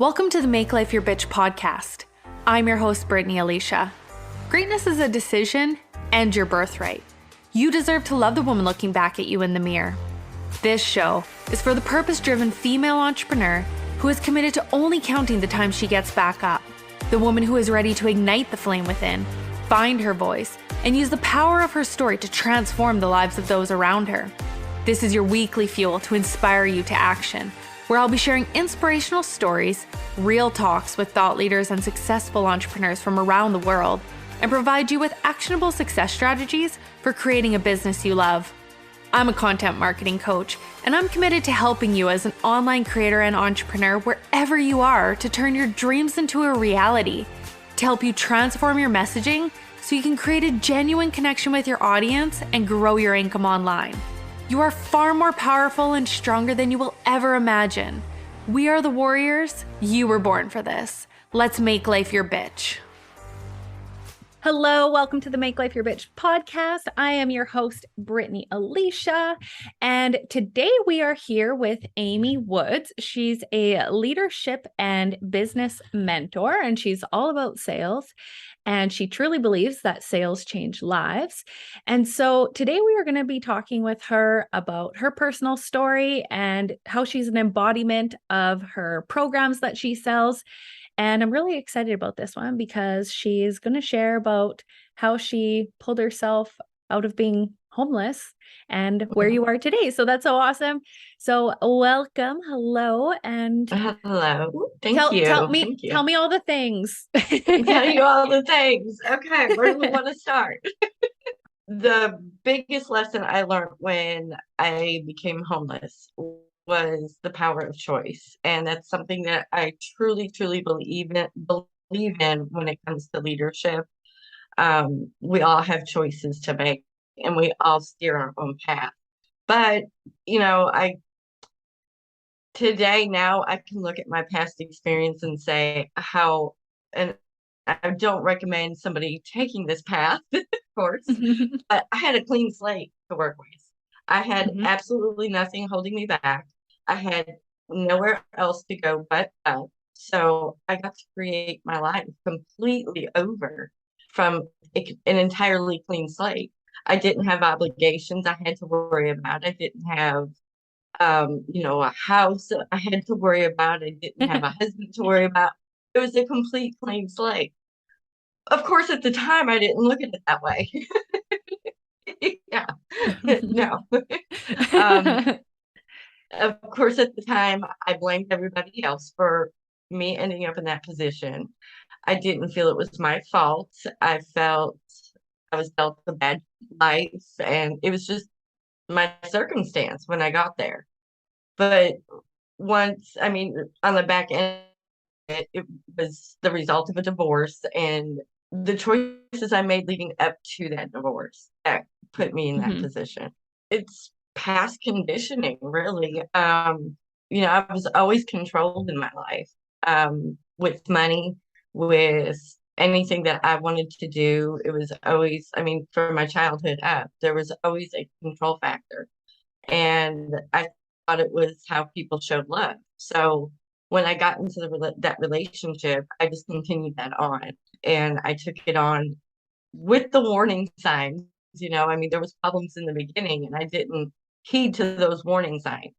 Welcome to the Make Life Your Bitch podcast. I'm your host, Brittany Alysia. Greatness is a decision and your birthright. You deserve to love the woman looking back at you in the mirror. This show is for the purpose-driven female entrepreneur who is committed to only counting the time she gets back up. The woman who is ready to ignite the flame within, find her voice, and use the power of her story to transform the lives of those around her. This is your weekly fuel to inspire you to action, where I'll be sharing inspirational stories, real talks with thought leaders and successful entrepreneurs from around the world, and provide you with actionable success strategies for creating a business you love. I'm a content marketing coach, and I'm committed to helping you as an online creator and entrepreneur wherever you are to turn your dreams into a reality, to help you transform your messaging so you can create a genuine connection with your audience and grow your income online. You are far more powerful and stronger than you will ever imagine. We are the warriors. You were born for this. Let's make life your bitch. Hello, welcome to the Make Life Your Bitch podcast. I am your host, Brittany Alysia, and today we are here with Amy Woods. She's a leadership and business mentor, and she's all about sales, and she truly believes that sales change lives. And so today we are going to be talking with her about her personal story and how she's an embodiment of her programs that she sells. And I'm really excited about this one because she's going to share about how she pulled herself out of being homeless and where you are today. So that's so awesome. So welcome. Hello. And hello. Thank you. Tell me all the things. Tell you all the things. Okay. Where do we want to start? The biggest lesson I learned when I became homeless was the power of choice. And that's something that I truly, truly believe in when it comes to leadership. We all have choices to make and we all steer our own path. But, today now I can look at my past experience and say and I don't recommend somebody taking this path, of course, but I had a clean slate to work with. I had absolutely nothing holding me back. I had nowhere else to go but up. So I got to create my life completely over from an entirely clean slate. I didn't have obligations I had to worry about. I didn't have, a house I had to worry about. I didn't have a husband to worry about. It was a complete clean slate. Of course, at the time, I didn't look at it that way. Yeah, no. Of course, at the time, I blamed everybody else for me ending up in that position. I didn't feel it was my fault. I felt I was dealt a bad life, and it was just my circumstance when I got there. But on the back end, it was the result of a divorce and the choices I made leading up to that divorce that put me in that position. It's past conditioning, really. I was always controlled in my life, with money, with anything that I wanted to do. It was always, from my childhood up, there was always a control factor. And I thought it was how people showed love. So when I got into that relationship, I just continued that on, and I took it on with the warning signs. There was problems in the beginning, and I didn't heed to those warning signs.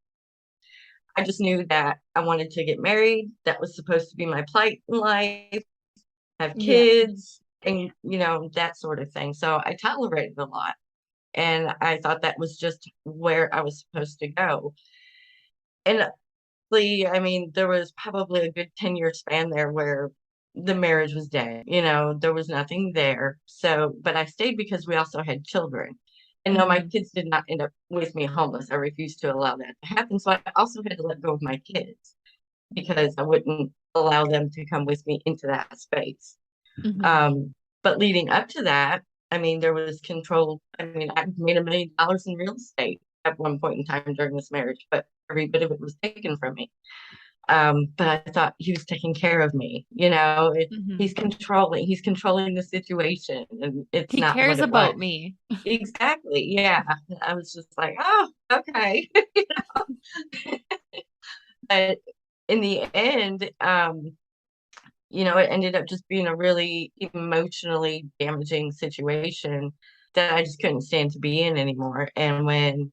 I just knew that I wanted to get married. That was supposed to be my plight in life, have kids, and that sort of thing. So I tolerated a lot, and I thought that was just where I was supposed to go. And there was probably a good 10-year span there where the marriage was dead. There was nothing there. So, but I stayed because we also had children. And no, my kids did not end up with me homeless. I refused to allow that to happen. So I also had to let go of my kids because I wouldn't allow them to come with me into that space. But leading up to that, there was control. I made $1 million in real estate at one point in time during this marriage, but every bit of it was taken from me. But I thought he was taking care of me. He's controlling the situation, and it's not what it was. He cares about me. Exactly. Yeah. I was just like, oh, okay. But in the end, it ended up just being a really emotionally damaging situation that I just couldn't stand to be in anymore. And when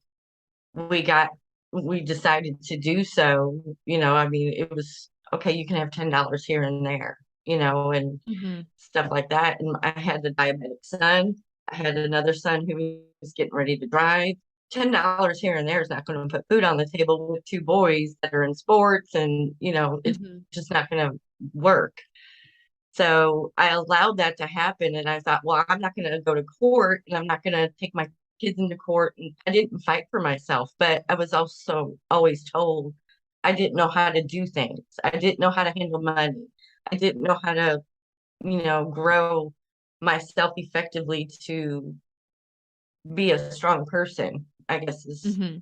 we got we decided to do so, I mean, it was okay, you can have $10 here and there, and Hmm. stuff like that. And I had a diabetic son. I had another son who was getting ready to drive. $10 here and there is not going to put food on the table with two boys that are in sports, and it's Hmm. just not going to work. So I allowed that to happen. And I thought, well, I'm not going to go to court and I'm not going to take my kids into court. And I didn't fight for myself, but I was also always told I didn't know how to do things. I didn't know how to handle money. I didn't know how to, grow myself effectively to be a strong person, I guess is, Hmm.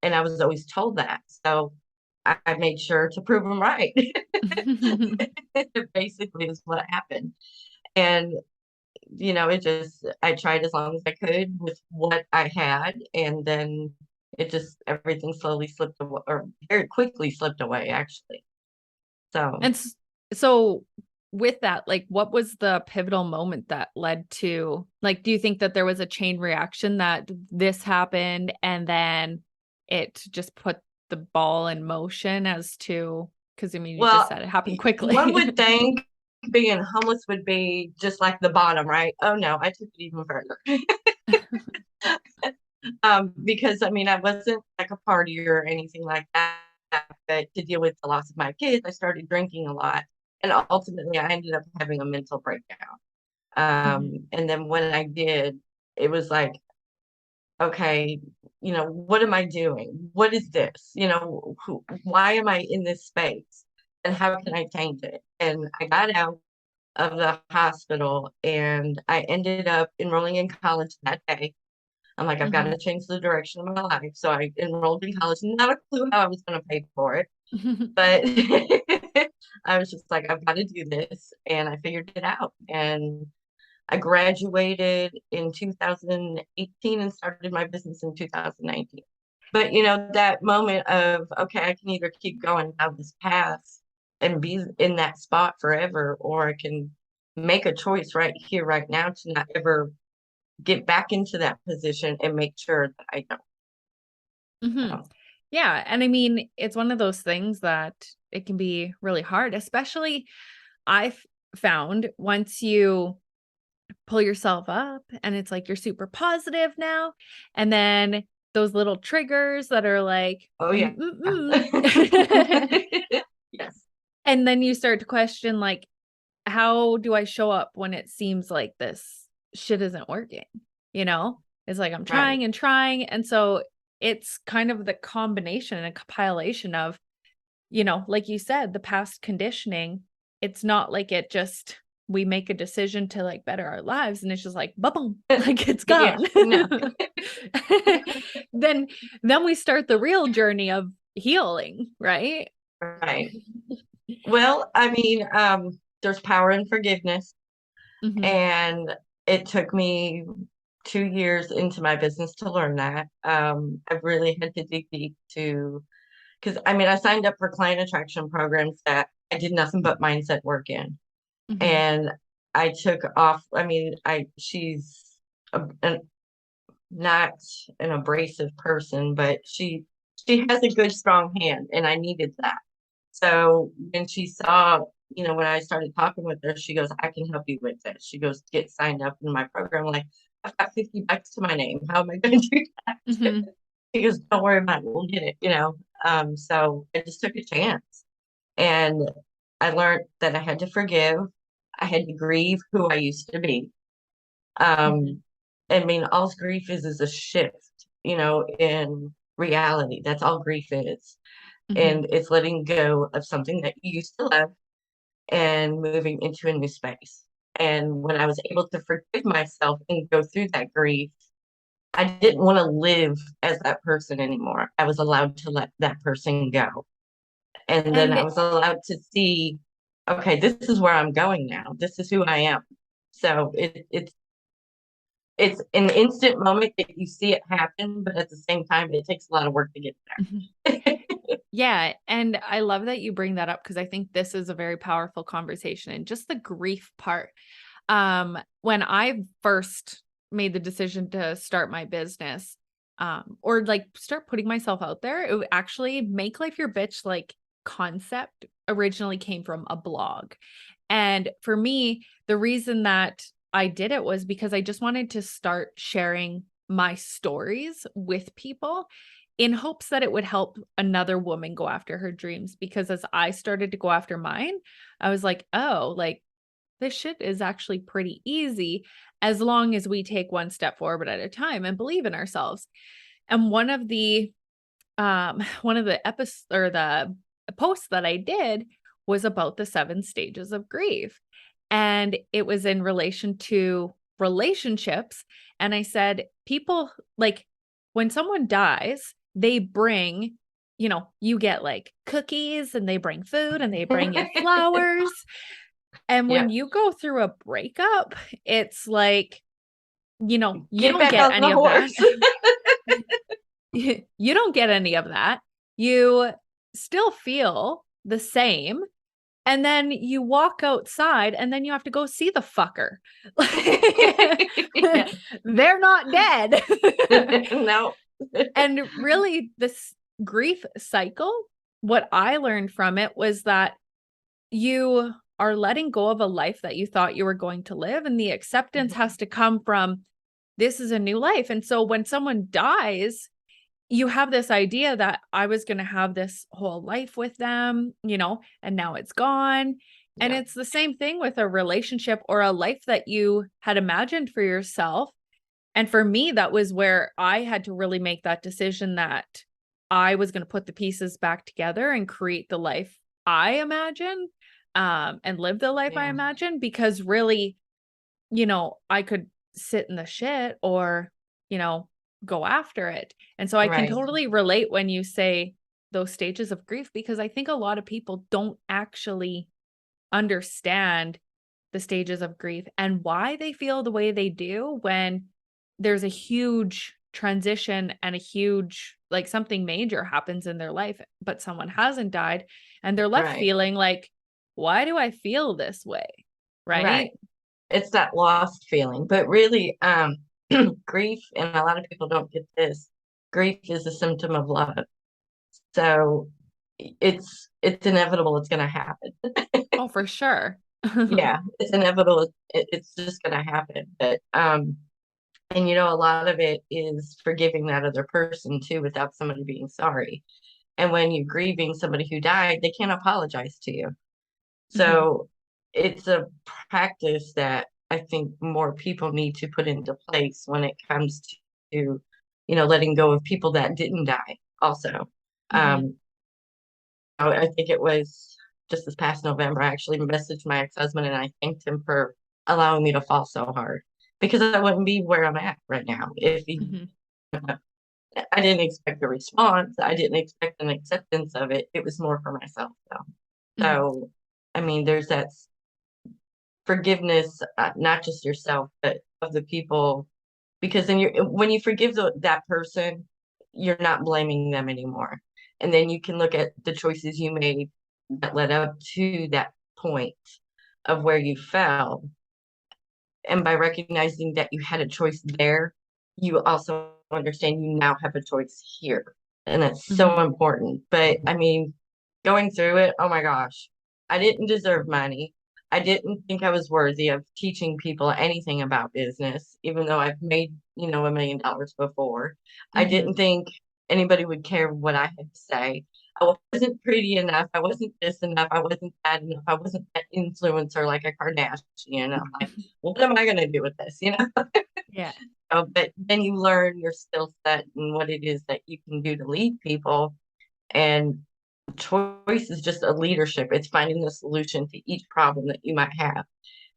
and I was always told that. So I made sure to prove them right. Basically is what happened. And, I tried as long as I could with what I had. And then everything slowly slipped away, or very quickly slipped away, actually. So, And so with that, like what was the pivotal moment that led to, like, do you think that there was a chain reaction that this happened and then it just put the ball in motion as to, because I mean, you just well, said it happened one quickly. would think being homeless would be just like the bottom, right? Oh no, I took it even further. Because I mean, I wasn't like a partier or anything like that, but to deal with the loss of my kids, I started drinking a lot. And ultimately, I ended up having a mental breakdown. Mhm. And then when I did, it was like, okay, what am I doing? What is this? Why am I in this space? And how can I change it? And I got out of the hospital and I ended up enrolling in college that day. I'm like, I've got Mhm. to change the direction of my life. So I enrolled in college, not a clue how I was going to pay for it, but I was just like, I've got to do this. And I figured it out. And I graduated in 2018 and started my business in 2019. But, that moment of, okay, I can either keep going down this path and be in that spot forever, or I can make a choice right here, right now to not ever get back into that position and make sure that I don't. Mhm. So, Yeah, and I mean, it's one of those things that it can be really hard, especially I've found once you pull yourself up and it's like you're super positive now, and then those little triggers that are like, oh, yeah. Yes. and then you start to question, like, how do I show up when it seems like this shit isn't working? You know? It's like I'm Right. trying and trying, and so it's kind of the combination and a compilation of, like you said, the past conditioning. It's not like it just we make a decision to, like, better our lives, and it's just like, ba-boom, like, it's Yeah. gone. No. Then then we start the real journey of healing, right? Right. Well, I mean, there's power in forgiveness. Mhm, And it took me 2 years into my business to learn that. I really had to dig deep because I mean, I signed up for client attraction programs that I did nothing but mindset work in. mhm, And I took off, I mean, she's not an abrasive person, but she has a good, strong hand, and I needed that. So when she saw, when I started talking with her, she goes, I can help you with this. She goes, get signed up in my program. I'm like, I've got $50 to my name. How am I going to do that? mhm, She goes, don't worry about it. We'll get it. So I just took a chance. And I learned that I had to forgive. I had to grieve who I used to be. mhm, Um, I mean, all grief is a shift, in reality. That's all grief is. mhm. And it's letting go of something that you used to love and moving into a new space. And when I was able to forgive myself and go through that grief, I didn't want to live as that person anymore. I was allowed to let that person go. And then I And was allowed to see, okay, this is where I'm going now. This is who I am. So it's an instant moment that you see it happen, but at the same time, it takes a lot of work to get mhm. there. Yeah. And I love that you bring that up because I think this is a very powerful conversation and just the grief part. When I first made the decision to start my business, or like start putting myself out there, it would actually make life your bitch like concept originally came from a blog. And for me, the reason that I did it was because I just wanted to start sharing my stories with people in hopes that it would help another woman go after her dreams. Because as I started to go after mine, I was like, oh, like this shit is actually pretty easy as long as we take one step forward at a time and believe in ourselves. And one of the episodes or the posts that I did was about the 7 stages of grief. And it was in relation to relationships. And I said, people like when someone dies, they bring, you get like cookies and they bring food and they bring you flowers. And when Yep. you go through a breakup, it's like, you Get don't back get on the any of that. horse. You don't get any of that. You still feel the same. And then you walk outside and then you have to go see the fucker. Yeah. They're not dead. No. And really, this grief cycle, what I learned from it was that you are letting go of a life that you thought you were going to live. And the acceptance has to come from this is a new life. And so when someone dies, you have this idea that I was going to have this whole life with them, and now it's gone. And Yeah. it's the same thing with a relationship or a life that you had imagined for yourself. And for me, that was where I had to really make that decision that I was going to put the pieces back together and create the life I imagine, and live the life I Yeah. imagine, because really, I could sit in the shit or, go after it. And so I can Right. totally relate when you say those stages of grief, because I think a lot of people don't actually understand the stages of grief and why they feel the way they do when there's a huge transition and a huge, like something major happens in their life, but someone hasn't died and they're left Right. feeling like, why do I feel this way? Right. Right? It's that lost feeling. But really, grief, and a lot of people don't get this, grief is a symptom of love. So it's inevitable it's gonna happen. Oh, for sure. Yeah, it's inevitable. It's just gonna happen. But and a lot of it is forgiving that other person too without somebody being sorry. And when you're grieving somebody who died, they can't apologize to you. Mhm. So it's a practice that I think more people need to put into place when it comes to, letting go of people that didn't die also. Mhm. Um, I think it was just this past November, I actually messaged my ex-husband and I thanked him for allowing me to fall so hard because I wouldn't be where I'm at right now if he, Mhm. I didn't expect a response. I didn't expect an acceptance of it. It was more for myself though. Mhm. So, I mean, there's that forgiveness, not just yourself, but of the people, because then when you forgive that person, you're not blaming them anymore. And then you can look at the choices you made that led up to that point of where you fell. And by recognizing that you had a choice there, you also understand you now have a choice here. And that's so Mhm. important. But I mean, going through it, oh my gosh, I didn't deserve money. I didn't think I was worthy of teaching people anything about business, even though I've made, $1 million before. I Mhm. didn't think anybody would care what I had to say. I wasn't pretty enough. I wasn't this enough. I wasn't that enough. I wasn't that influencer like a Kardashian. I'm like, what am I going to do with this? Yeah. But then you learn your skill set and what it is that you can do to lead people. And choice is just a leadership. It's finding the solution to each problem that you might have.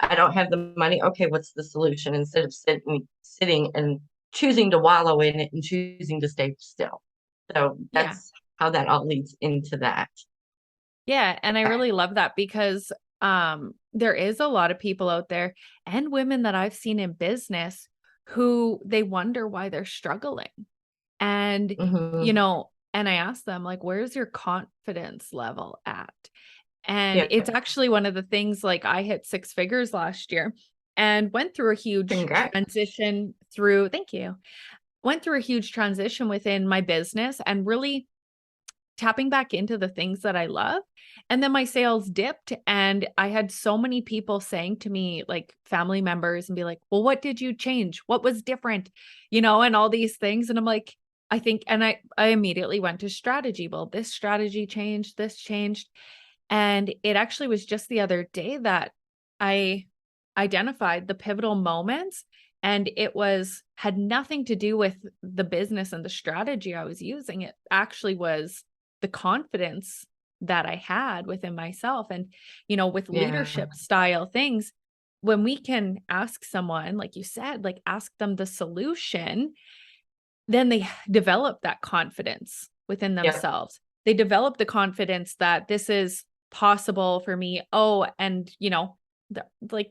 I don't have the money. Okay, what's the solution? Instead of sitting and choosing to wallow in it and choosing to stay still. So Yeah. that's how that all leads into that. Yeah, and I really love that because there is a lot of people out there and women that I've seen in business who they wonder why they're struggling. And, you Hmm. know, And I asked them, like, where's your confidence level at? And Yeah. it's actually one of the things, like, I hit 6 figures last year and went through a huge Congrats. transition through, thank you, went through a huge transition within my business and really tapping back into the things that I love. And then my sales dipped, and I had so many people saying to me, like family members, and be like, well, what did you change? What was different? And all these things. And I'm like, I think, and I immediately went to strategy. Well, this strategy changed, this changed. And it actually was just the other day that I identified the pivotal moments, and it had nothing to do with the business and the strategy I was using. It actually was the confidence that I had within myself. And, with Yeah. leadership style things, when we can ask someone, like you said, like ask them the solution, then they develop that confidence within Yep. themselves. They develop the confidence that this is possible for me. Oh, and like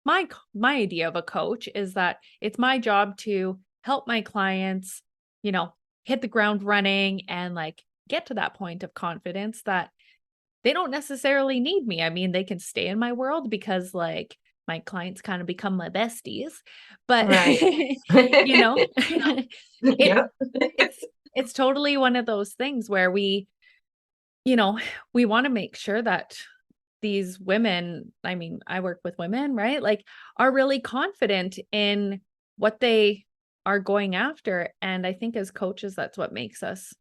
my idea of a coach is that it's my job to help my clients, hit the ground running and like get to that point of confidence that they don't necessarily need me. I mean, they can stay in my world because like my clients kind of become my besties, but Right. you know, it Yep. it's totally one of those things where you know, we want to make sure that these women, I mean, I work with women, right? Like are really confident in what they are going after. And I think as coaches, that's what makes us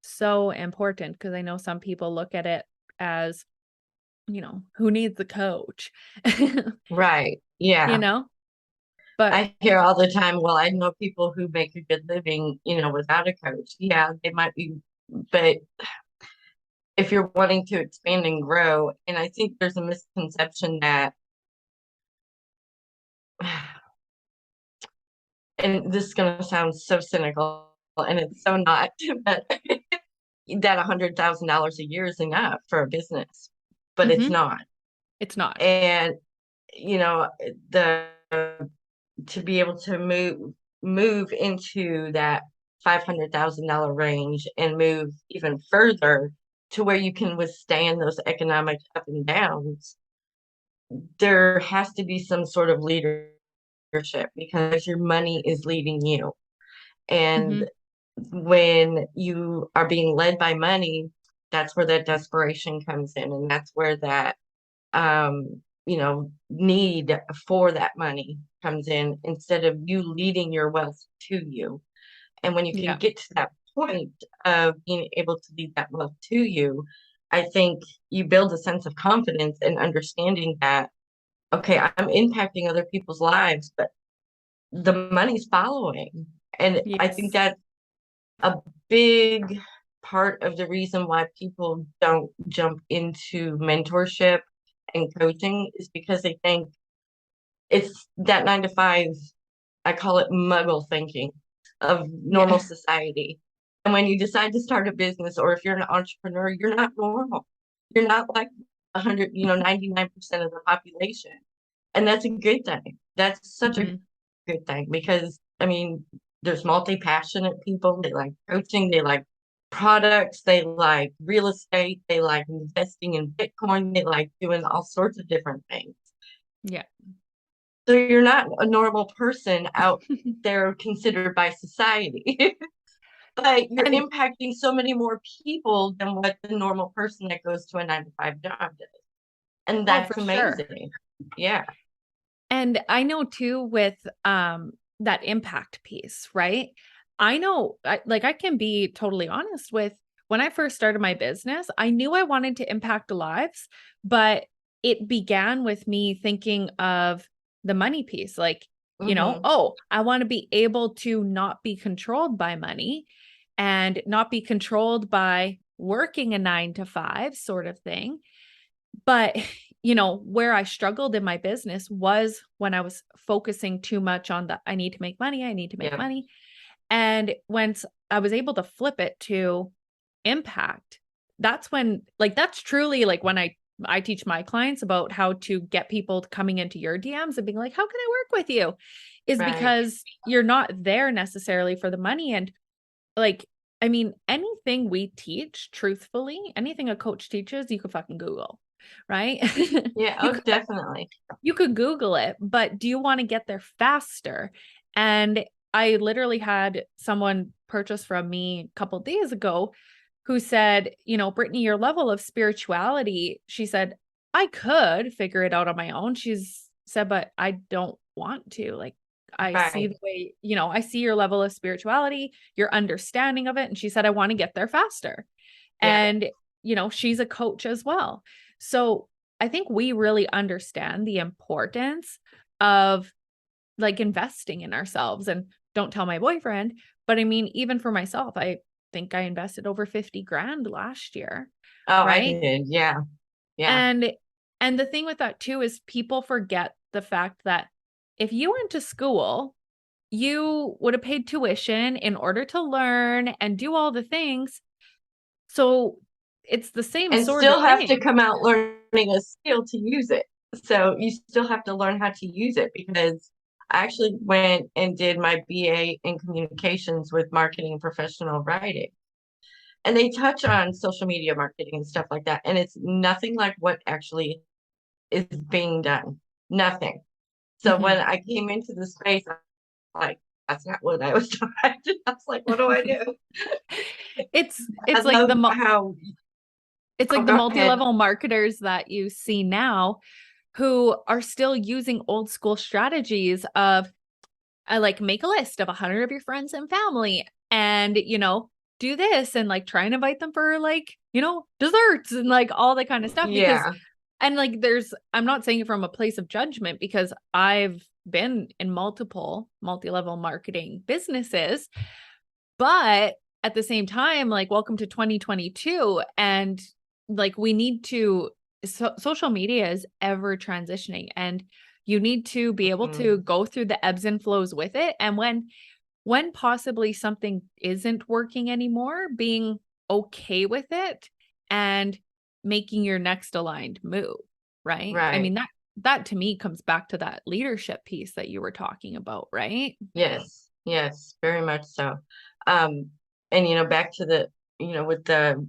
so important because I know some people look at it as, who needs the coach? Right. you Yeah. know? But I hear all the time, well, I know people who make a good living, without a coach. Yeah, they might be, but if you're wanting to expand and grow, and I think there's a misconception that, and this is going to sound so cynical, and it's so not, but that $100,000 a year is enough for a business, but it's mhm, not. it's not. And, you know, the to be able to move into that $500,000 range and move even further to where you can withstand those economic up and downs, there has to be some sort of leadership because your money is leading you. And Mhm. when you are being led by money, that's where that desperation comes in, and that's where that need for that money comes in instead of you leading your wealth to you. And when you can Yeah. get to that point of being able to lead that wealth to you, I think you build a sense of confidence and understanding that, okay, I'm impacting other people's lives, but the money's following. And I think Yes. that's a big part of the reason why people don't jump into mentorship and coaching is because they think it's that 9 to 5, I call it muggle thinking of normal Yeah. society. And when you decide to start a business or if you're an entrepreneur, you're not normal. You're not like 100, 99% of the population. And that's a good thing. That's such a Mhm. good thing because I mean, there's multi-passionate people. They like coaching, they like products, they like real estate, they like investing in Bitcoin, they like doing all sorts of different things. Yeah. So you're not a normal person out there considered by society, but you're And impacting so many more people than what the normal person that goes to a 9 to 5 job does. And oh, for that's sure. amazing. Yeah. And I know too with that impact piece, right? I know I can be totally honest with when I first started my business, I knew I wanted to impact lives, but it began with me thinking of the money piece like, Hmm. oh, I want to be able to not be controlled by money and not be controlled by working a 9 to 5 sort of thing. But, where I struggled in my business was when I was focusing too much on the I need to make money, I need to make Yeah. money. And once I was able to flip it to impact, that's when like that's truly like when I teach my clients about how to get people coming into your DMs and being like, "How can I work with you?" is Right. because you're not there necessarily for the money and like I mean, anything we teach, truthfully, anything a coach teaches, you could fucking Google, right? Yeah, You oh, could definitely. you could Google it, but do you want to get there faster? And I literally had someone purchase from me a couple days ago who said, Brittany, your level of spirituality, she said, I could figure it out on my own. She's said, but I don't want to. Like, I see Right. the way, I see your level of spirituality, your understanding of it. And she said, I want to get there faster. Yeah. And, she's a coach as well. So I think we really understand the importance of like investing in ourselves. And don't tell my boyfriend, but I mean, even for myself, I think I invested over 50 grand last year, Oh, I right? did. Yeah. Yeah. And the thing with that too is people forget the fact that if you went to school, you would have paid tuition in order to learn and do all the things. So it's the same And sort of still have to thing. come out learning a skill to use it. So you still have to learn how to use it, because I actually went and did my BA in communications with marketing and professional writing. And they touch on social media marketing and stuff like that. And it's nothing like what actually is being done. Nothing. So Mhm. when I came into the space, I'm like, that's not what I was taught. I was like, what do I do? I It's like love how, it's oh, like the go ahead. multi-level marketers that you see now who are still using old school strategies of like make a list of 100 of your friends and family and do this and like try and invite them for like desserts and like all that kind of stuff because Yeah. and like I'm not saying it from a place of judgment because I've been in multiple multi-level marketing businesses, but at the same time, like, welcome to 2022. And like, we need to, social media is ever transitioning and you need to be able to Mhm. go through the ebbs and flows with it. And when possibly something isn't working anymore, being okay with it and making your next aligned move. Right. I Right. mean, that to me comes back to that leadership piece that you were talking about. Right. Yes. Yes. Very much so. Um, and back to the, with the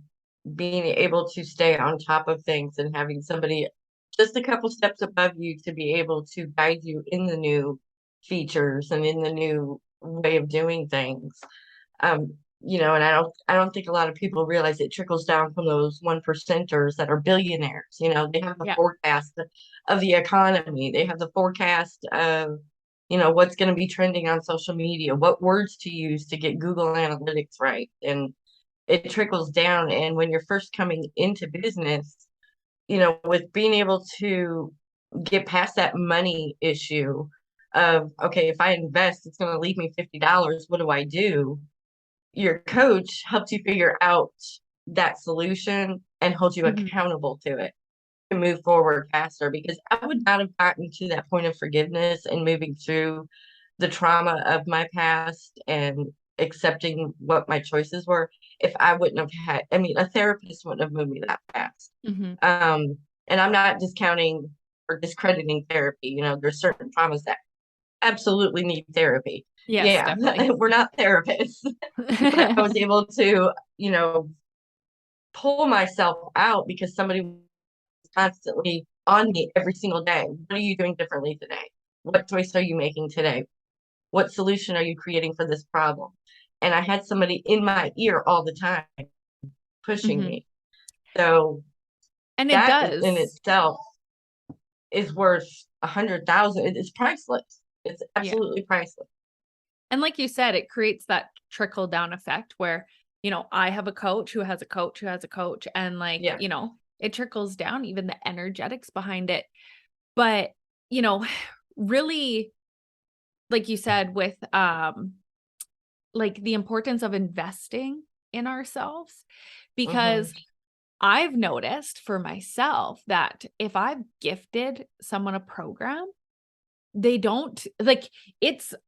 being able to stay on top of things and having somebody just a couple steps above you to be able to guide you in the new features and in the new way of doing things. And I don't think a lot of people realize it trickles down from those one percenters that are billionaires. They have the Yeah. forecast of the economy. They have the forecast of, what's going to be trending on social media, what words to use to get Google Analytics right. And it trickles down. And when you're first coming into business, with being able to get past that money issue of, okay, if I invest, it's going to leave me $50. What do I do? Your coach helps you figure out that solution and holds you Mhm. accountable to it to move forward faster, because I would not have gotten to that point of forgiveness and moving through the trauma of my past and accepting what my choices were if I wouldn't have had, I mean, a therapist wouldn't have moved me that fast. Mhm. And I'm not discounting or discrediting therapy. There's certain traumas that absolutely need therapy. Yes, Yeah, definitely. we're not therapists, but I was able to, pull myself out because somebody was constantly on me every single day. What are you doing differently today? What choice are you making today? What solution are you creating for this problem? And I had somebody in my ear all the time pushing Mhm. me. So And it that in does. itself is worth 100,000. It's priceless. It's Yeah. absolutely priceless. And like you said, it creates that trickle down effect where, I have a coach who has a coach who has a coach and like, Yeah. it trickles down even the energetics behind it. But, you know, really like you said with like the importance of investing in ourselves Hmm. because I've noticed for myself that if I've gifted someone a program, they don't like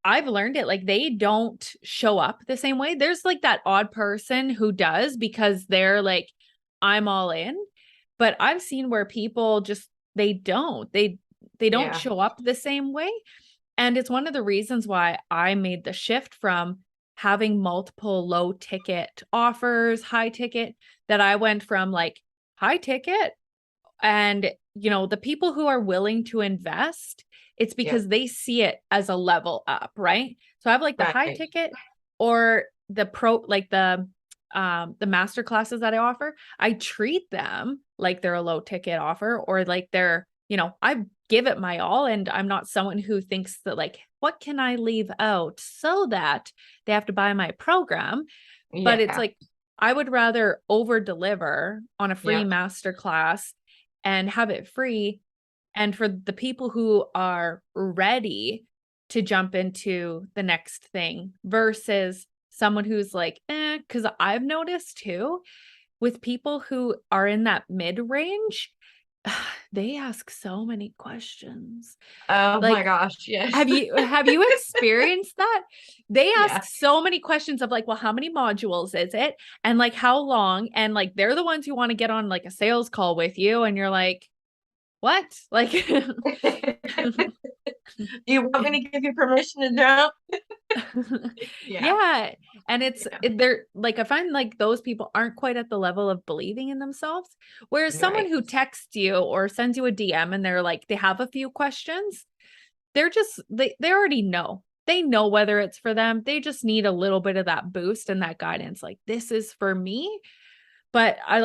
I've learned it, like, they don't show up the same way. There's, like, that odd person who does because they're like, "I'm all in," but I've seen where people just they don't. They don't Yeah. show up the same way, and it's one of the reasons why I made the shift from having multiple low ticket offers, high ticket, that I went from like high ticket and, the people who are willing to invest, it's Yep. because they see it as a level up, right? So I have like the high Right. ticket or the like the master classes that I offer. I treat them like they're a low ticket offer or like they're, I give it my all. And I'm not someone who thinks that like, what can I leave out so that they have to buy my program? But it's Yeah. like, I would rather over deliver on a free Yep. master class and have it free. And for the people who are ready to jump into the next thing versus someone who's like, because I've noticed too with people who are in that mid range, they ask so many questions. Oh my Like, gosh. Yes. have you experienced that? They Yeah. ask so many questions of like, well, how many modules is it? And like how long? And like they're the ones who want to get on like a sales call with you and you're like, what? Like Do you want me to give you permission to jump? Yeah. yeah. And Yeah. they're like, I find like those people aren't quite at the level of believing in themselves. Whereas someone Right. who texts you or sends you a DM and they're like, they have a few questions, they already know. They know whether it's for them. They just need a little bit of that boost and that guidance. Like, this is for me. But I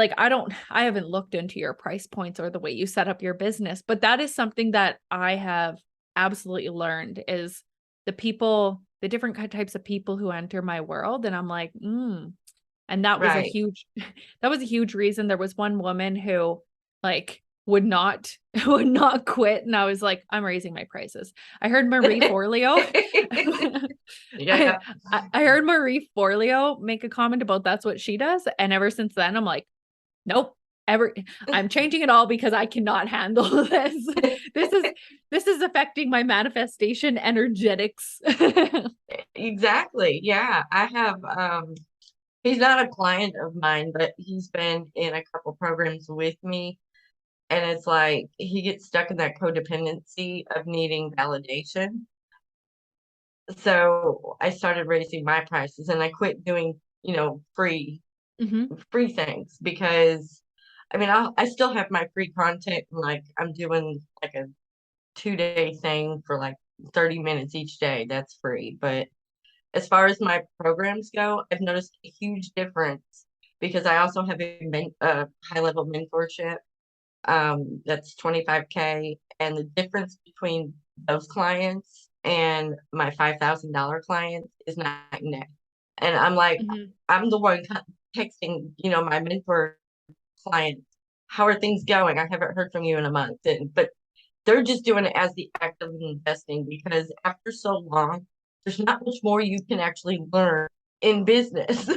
haven't looked into your price points or the way you set up your business, but that is something that I have absolutely learned is the different types of people who enter my world. And I'm like, and that was a Right. huge, that was a huge reason. There was one woman who like would not, would not quit. And I was like, I'm raising my prices. I heard Marie Forleo. I, Yeah. I heard Marie Forleo make a comment about that's what she does. And ever since then, I'm like, nope. I'm changing it all because I cannot handle this. This is this is affecting my manifestation energetics. Exactly. Yeah. I have he's not a client of mine, but he's been in a couple programs with me. And it's like he gets stuck in that codependency of needing validation. So I started raising my prices and I quit doing, hmm free things because I still have my free content. Like I'm doing like a 2-day thing for like 30 minutes each day. That's free. But as far as my programs go, I've noticed a huge difference because I also have a high level mentorship. That's 25K. And the difference between those clients and my $5,000 clients is night and day. And I'm like, hmm I'm the one texting, my mentor client, how are things going? I haven't heard from you in a month. But they're just doing it as the act of investing because after so long, there's not much more you can actually learn in business.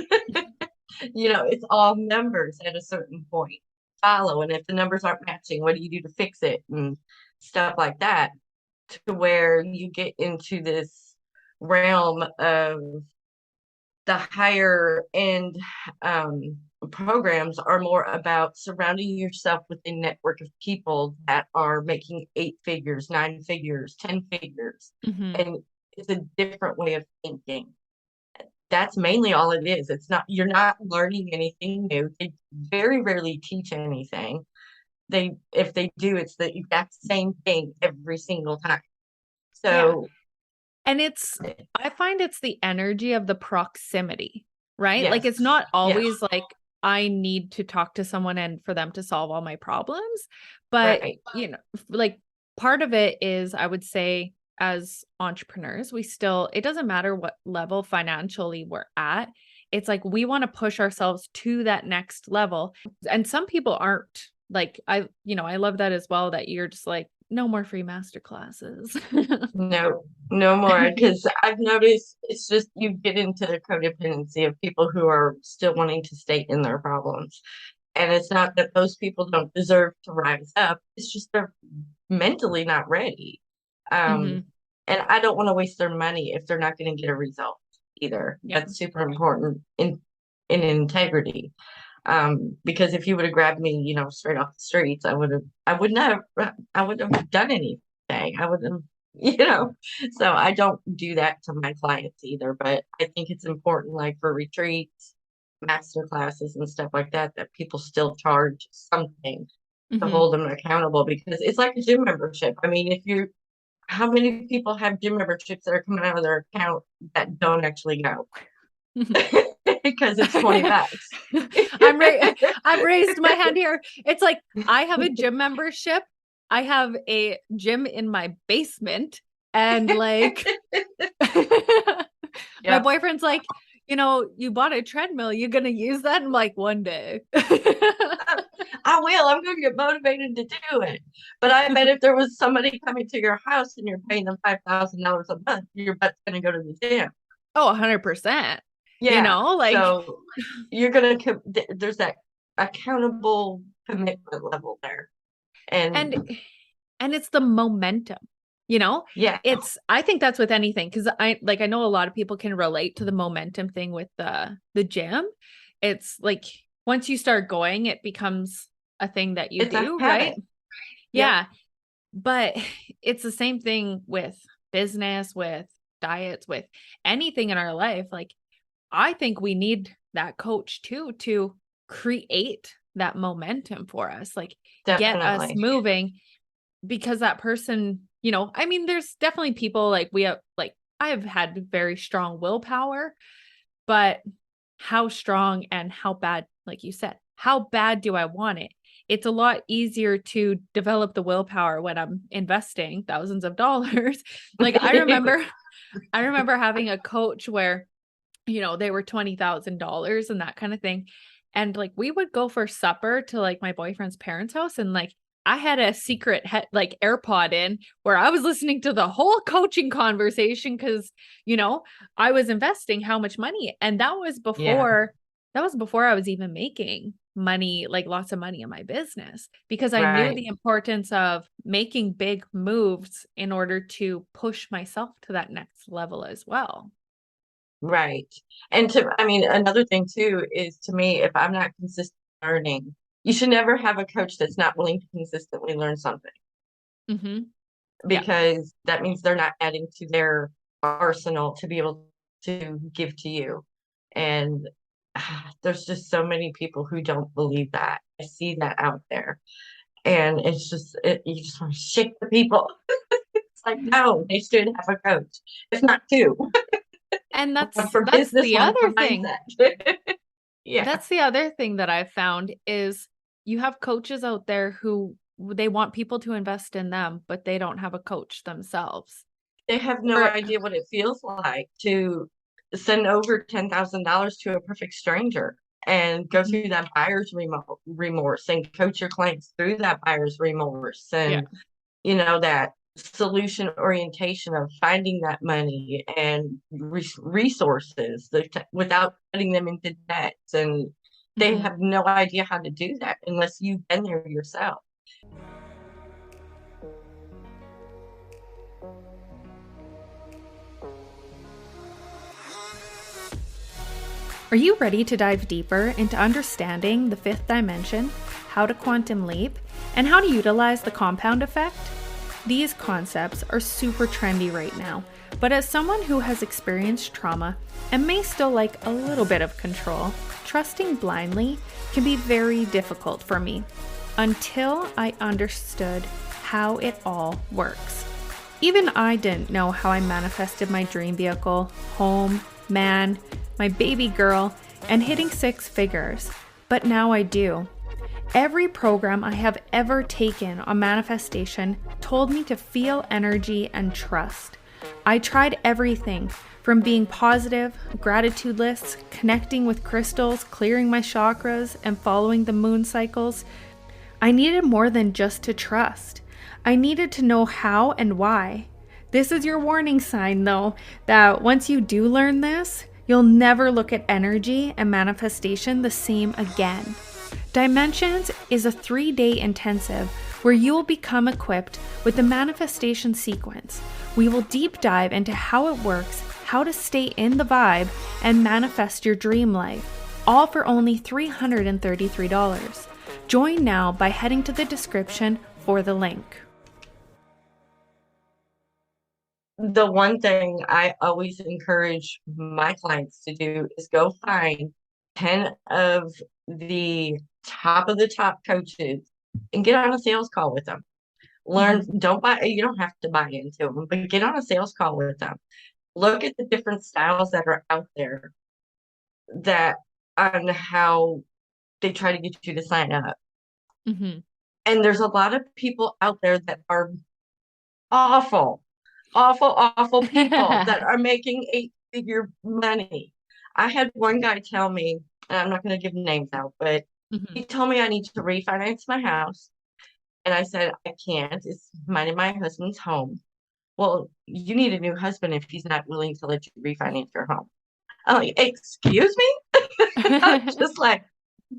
It's all numbers at a certain point. Follow, and if the numbers aren't matching, what do you do to fix it and stuff like that? To where you get into this realm of the higher end programs are more about surrounding yourself with a network of people that are making 8 figures, 9 figures, 10 figures, hmm and it's a different way of thinking. That's mainly all it is. It's not, you're not learning anything new. They very rarely teach anything. If they do, it's the exact same thing every single time. Yeah. So, And I find it's the energy of the proximity, right? Like yes, it's not yes, always like I need to talk to someone and for them to solve all my problems. But, right, like part of it is, I would say, as entrepreneurs, it doesn't matter what level financially we're at. It's like we want to push ourselves to that next level. And some people aren't like, I love that as well, that you're just like, no more free master classes. no, no more. Because I've noticed it's just you get into the codependency of people who are still wanting to stay in their problems. And it's not that those people don't deserve to rise up, it's just they're mentally not ready. Um, hmm and I don't want to waste their money if they're not going to get a result either. Yeah. That's super important in integrity. Because if you would have grabbed me, straight off the streets, I wouldn't have done anything. I would have So I don't do that to my clients either, but I think it's important, like for retreats, master classes and stuff like that, that people still charge something to Hmm. hold them accountable, because it's like a gym membership. I mean, how many people have gym memberships that are coming out of their account that don't actually go? Because it's 20 bucks. I've raised my hand here. It's like I have a gym membership. I have a gym in my basement, and like my Yep. boyfriend's like, you bought a treadmill, you gonna use that? I'm like, one day. I will. I'm going to get motivated to do it. But I bet if there was somebody coming to your house and you're paying them $5,000 a month, your butt's going to go to the gym. Oh, 100%. Yeah. Like, So you're going to, there's that accountable commitment level there. and And it's the momentum, yeah, I think that's with anything. Cause I know a lot of people can relate to the momentum thing with the gym. It's like, once you start going, it becomes a thing that you it's a do, right? habit. Yep. Yeah. But it's the same thing with business, with diets, with anything in our life. Like, I think we need that coach too, to create that momentum for us, like get us Definitely. moving, because that person, I mean, there's definitely people like I've had very strong willpower, but how strong and how bad, like you said, how bad do I want it? It's a lot easier to develop the willpower when I'm investing thousands of dollars. Like I remember having a coach where, they were $20,000 and that kind of thing. And like we would go for supper to like my boyfriend's parents' house, and like I had a secret like AirPod in where I was listening to the whole coaching conversation because, I was investing how much money. And Yeah, that was before I was even making money, like lots of money in my business, because I knew right. the importance of making big moves in order to push myself to that next level as well. Right. I mean, another thing too is, to me, if I'm not consistent learning, you should never have a coach that's not willing to consistently learn something, Hmm. Yeah. because that means they're not adding to their arsenal to be able to give to you. And there's just so many people who don't believe that. I see that out there. And you just want to shake the people. It's like, no, they should have a coach, if not two. And One for that's business, the one for other thing. mindset. Yeah, That's the other thing that I've found is you have coaches out there who they want people to invest in them, but they don't have a coach themselves. they have no Or idea what it feels like to send over $10,000 to a perfect stranger and go through that buyer's remorse and coach your clients through that buyer's remorse, yeah. and that solution orientation of finding that money and resources without putting them into debt. And they Mhm. have no idea how to do that unless you've been there yourself. Are you ready to dive deeper into understanding the fifth dimension, how to quantum leap, and how to utilize the compound effect? These concepts are super trendy right now, but as someone who has experienced trauma and may still like a little bit of control, trusting blindly can be very difficult for me until I understood how it all works. Even I didn't know how I manifested my dream vehicle, home, man, my baby girl, and hitting 6 figures, but now I do. Every program I have ever taken on manifestation told me to feel energy and trust. I tried everything from being positive, gratitude lists, connecting with crystals, clearing my chakras, and following the moon cycles. I needed more than just to trust. I needed to know how and why. This is your warning sign, though, that once you do learn this, you'll never look at energy and manifestation the same again. Dimensions is a 3-day intensive where you will become equipped with the manifestation sequence. We will deep dive into how it works, how to stay in the vibe, and manifest your dream life, all for only $333. Join now by heading to the description for the link. the one thing I always encourage my clients to do is go find 10 of the top coaches and get on a sales call with them. Learn, Mhm. don't buy, you don't have to buy into them, but get on a sales call with them. Look at the different styles that are out there that on how they try to get you to sign up. Mhm. And there's a lot of people out there that are awful, awful people that are making eight-figure money. I had one guy tell me, and I'm not going to give names out, but Mhm. he told me I need to refinance my house. And I said, I can't. It's mine and my husband's home. Well, you need a new husband if he's not willing to let you refinance your home. I'm like, excuse me? I'm just like,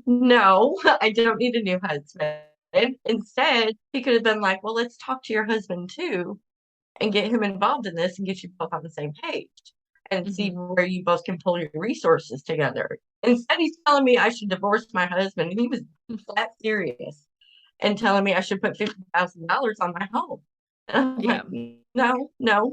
no, I don't need a new husband. Instead, he could have been like, well, let's talk to your husband too and get him involved in this and get you both on the same page and see Mhm. where you both can pull your resources together. Instead, he's telling me I should divorce my husband. And he was that serious and telling me I should put $50,000 on my home. And I'm Yeah. like, no, no.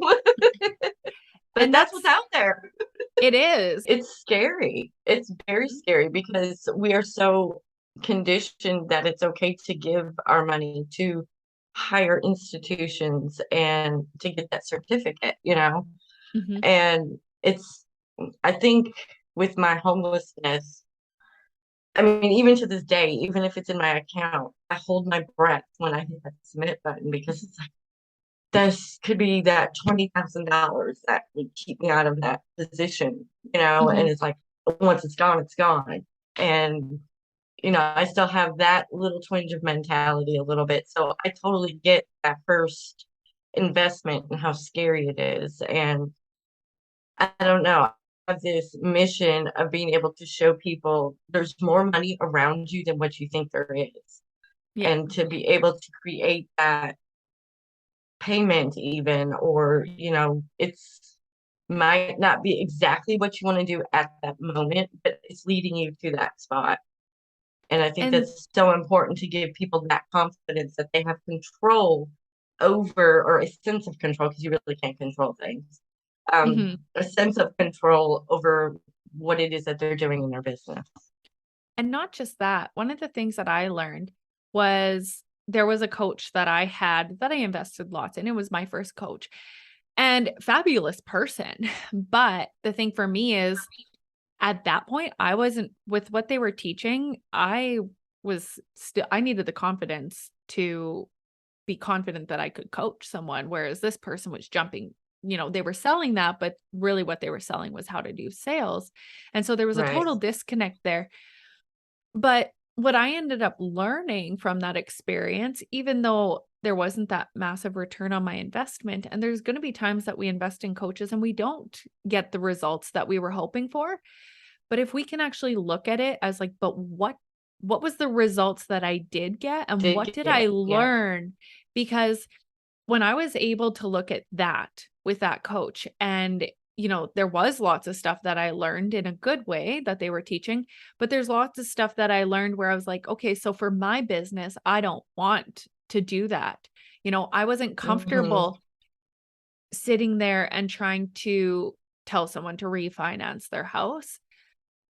But And that's what's out there. it is. It's scary. It's very scary because we are so conditioned that it's okay to give our money to higher institutions and to get that certificate, you know? Mhm. And I think with my homelessness, I mean, even to this day, even if it's in my account, I hold my breath when I hit that submit button because it's like, this could be that $20,000 that would keep me out of that position, you know? And Mhm. it's like, once it's gone, it's gone. And, I still have that little twinge of mentality a little bit. So I totally get that first investment and how scary it is. And I don't know. I have this mission of being able to show people there's more money around you than what you think there is. Yeah. And to be able to create that payment even, or, it's might not be exactly what you want to do at that moment, but it's leading you to that spot. And I think And that's so important to give people that confidence that they have control over, or a sense of control, because you really can't control things. mhm. A sense of control over what it is that they're doing in their business. And not just that, one of the things that I learned was there was a coach that I had that I invested lots in. It was my first coach and fabulous person. But the thing for me is at that point, I wasn't with what they were teaching. I needed the confidence to be confident that I could coach someone. Whereas this person was jumping, they were selling that, but really what they were selling was how to do sales. And so there was a Right. total disconnect there. But what I ended up learning from that experience, even though there wasn't that massive return on my investment, and there's going to be times that we invest in coaches and we don't get the results that we were hoping for. But if we can actually look at it as like, but what was the results that I did get and Did what get did I it. Yeah. learn? Because when I was able to look at that with that coach and there was lots of stuff that I learned in a good way that they were teaching, but there's lots of stuff that I learned where I was like, okay, so for my business, I don't want to do that. I wasn't Hmm. comfortable sitting there and trying to tell someone to refinance their house.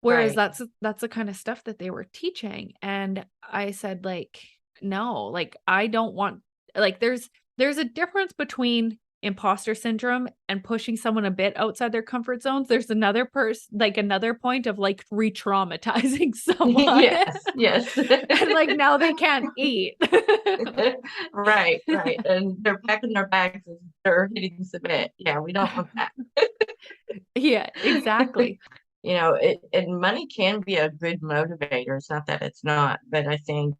Whereas Right. that's the kind of stuff that they were teaching. And I said, like, no, like I don't want like there's a difference between imposter syndrome and pushing someone a bit outside their comfort zones. There's another point of like re-traumatizing someone. Yes. Yes. And like now they can't eat. Right. Right. And they're packing their bags as they're hitting submit. Yeah, we don't want that. Yeah, exactly. And money can be a good motivator. It's not that it's not, but I think,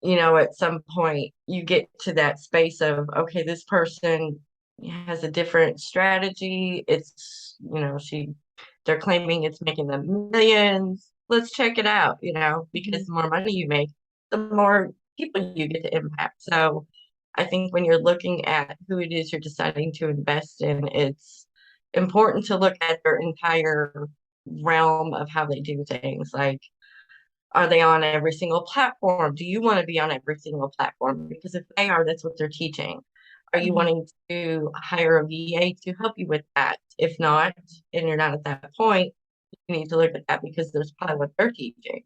at some point you get to that space of, okay, this person has a different strategy. They're claiming it's making them millions. Let's check it out, because Mhm. the more money you make, the more people you get to impact. So I think when you're looking at who it is you're deciding to invest in, it's important to look at their entire realm of how they do things. Like, are they on every single platform? Do you want to be on every single platform? Because if they are, that's what they're teaching. Are you Mhm. wanting to hire a VA to help you with that? If not, and you're not at that point, you need to look at that because there's probably what they're teaching.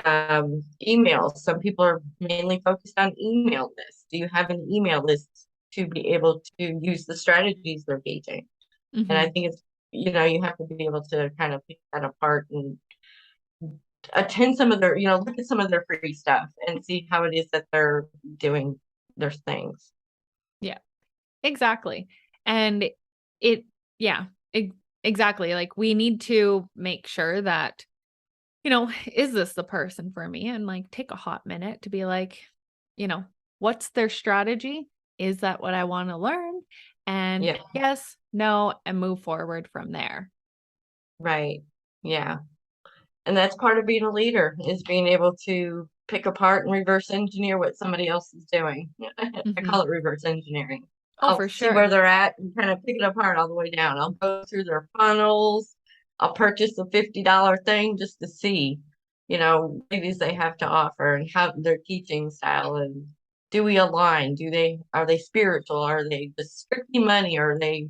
Emails. Some people are mainly focused on email lists. Do you have an email list to be able to use the strategies they're teaching? And I Mhm. think it's, you have to be able to kind of pick that apart and attend some of their, look at some of their free stuff and see how it is that they're doing their things. Yeah, exactly. And it, yeah, exactly. Like we need to make sure that, is this the person for me? And like take a hot minute to be like, you know, what's their strategy? Is that what I want to learn? And Yeah, yes, no, and move forward from there. right. Yeah. And that's part of being a leader is being able to pick apart and reverse engineer what somebody else is doing. I Hmm. call it reverse engineering. Oh, I'll for see where sure. they're at and kind of pick it apart all the way down. I'll go through their funnels. I'll purchase a $50 thing just to see, what it is they have to offer and how their teaching style and do we align? Are they spiritual? Are they just strictly money? Are they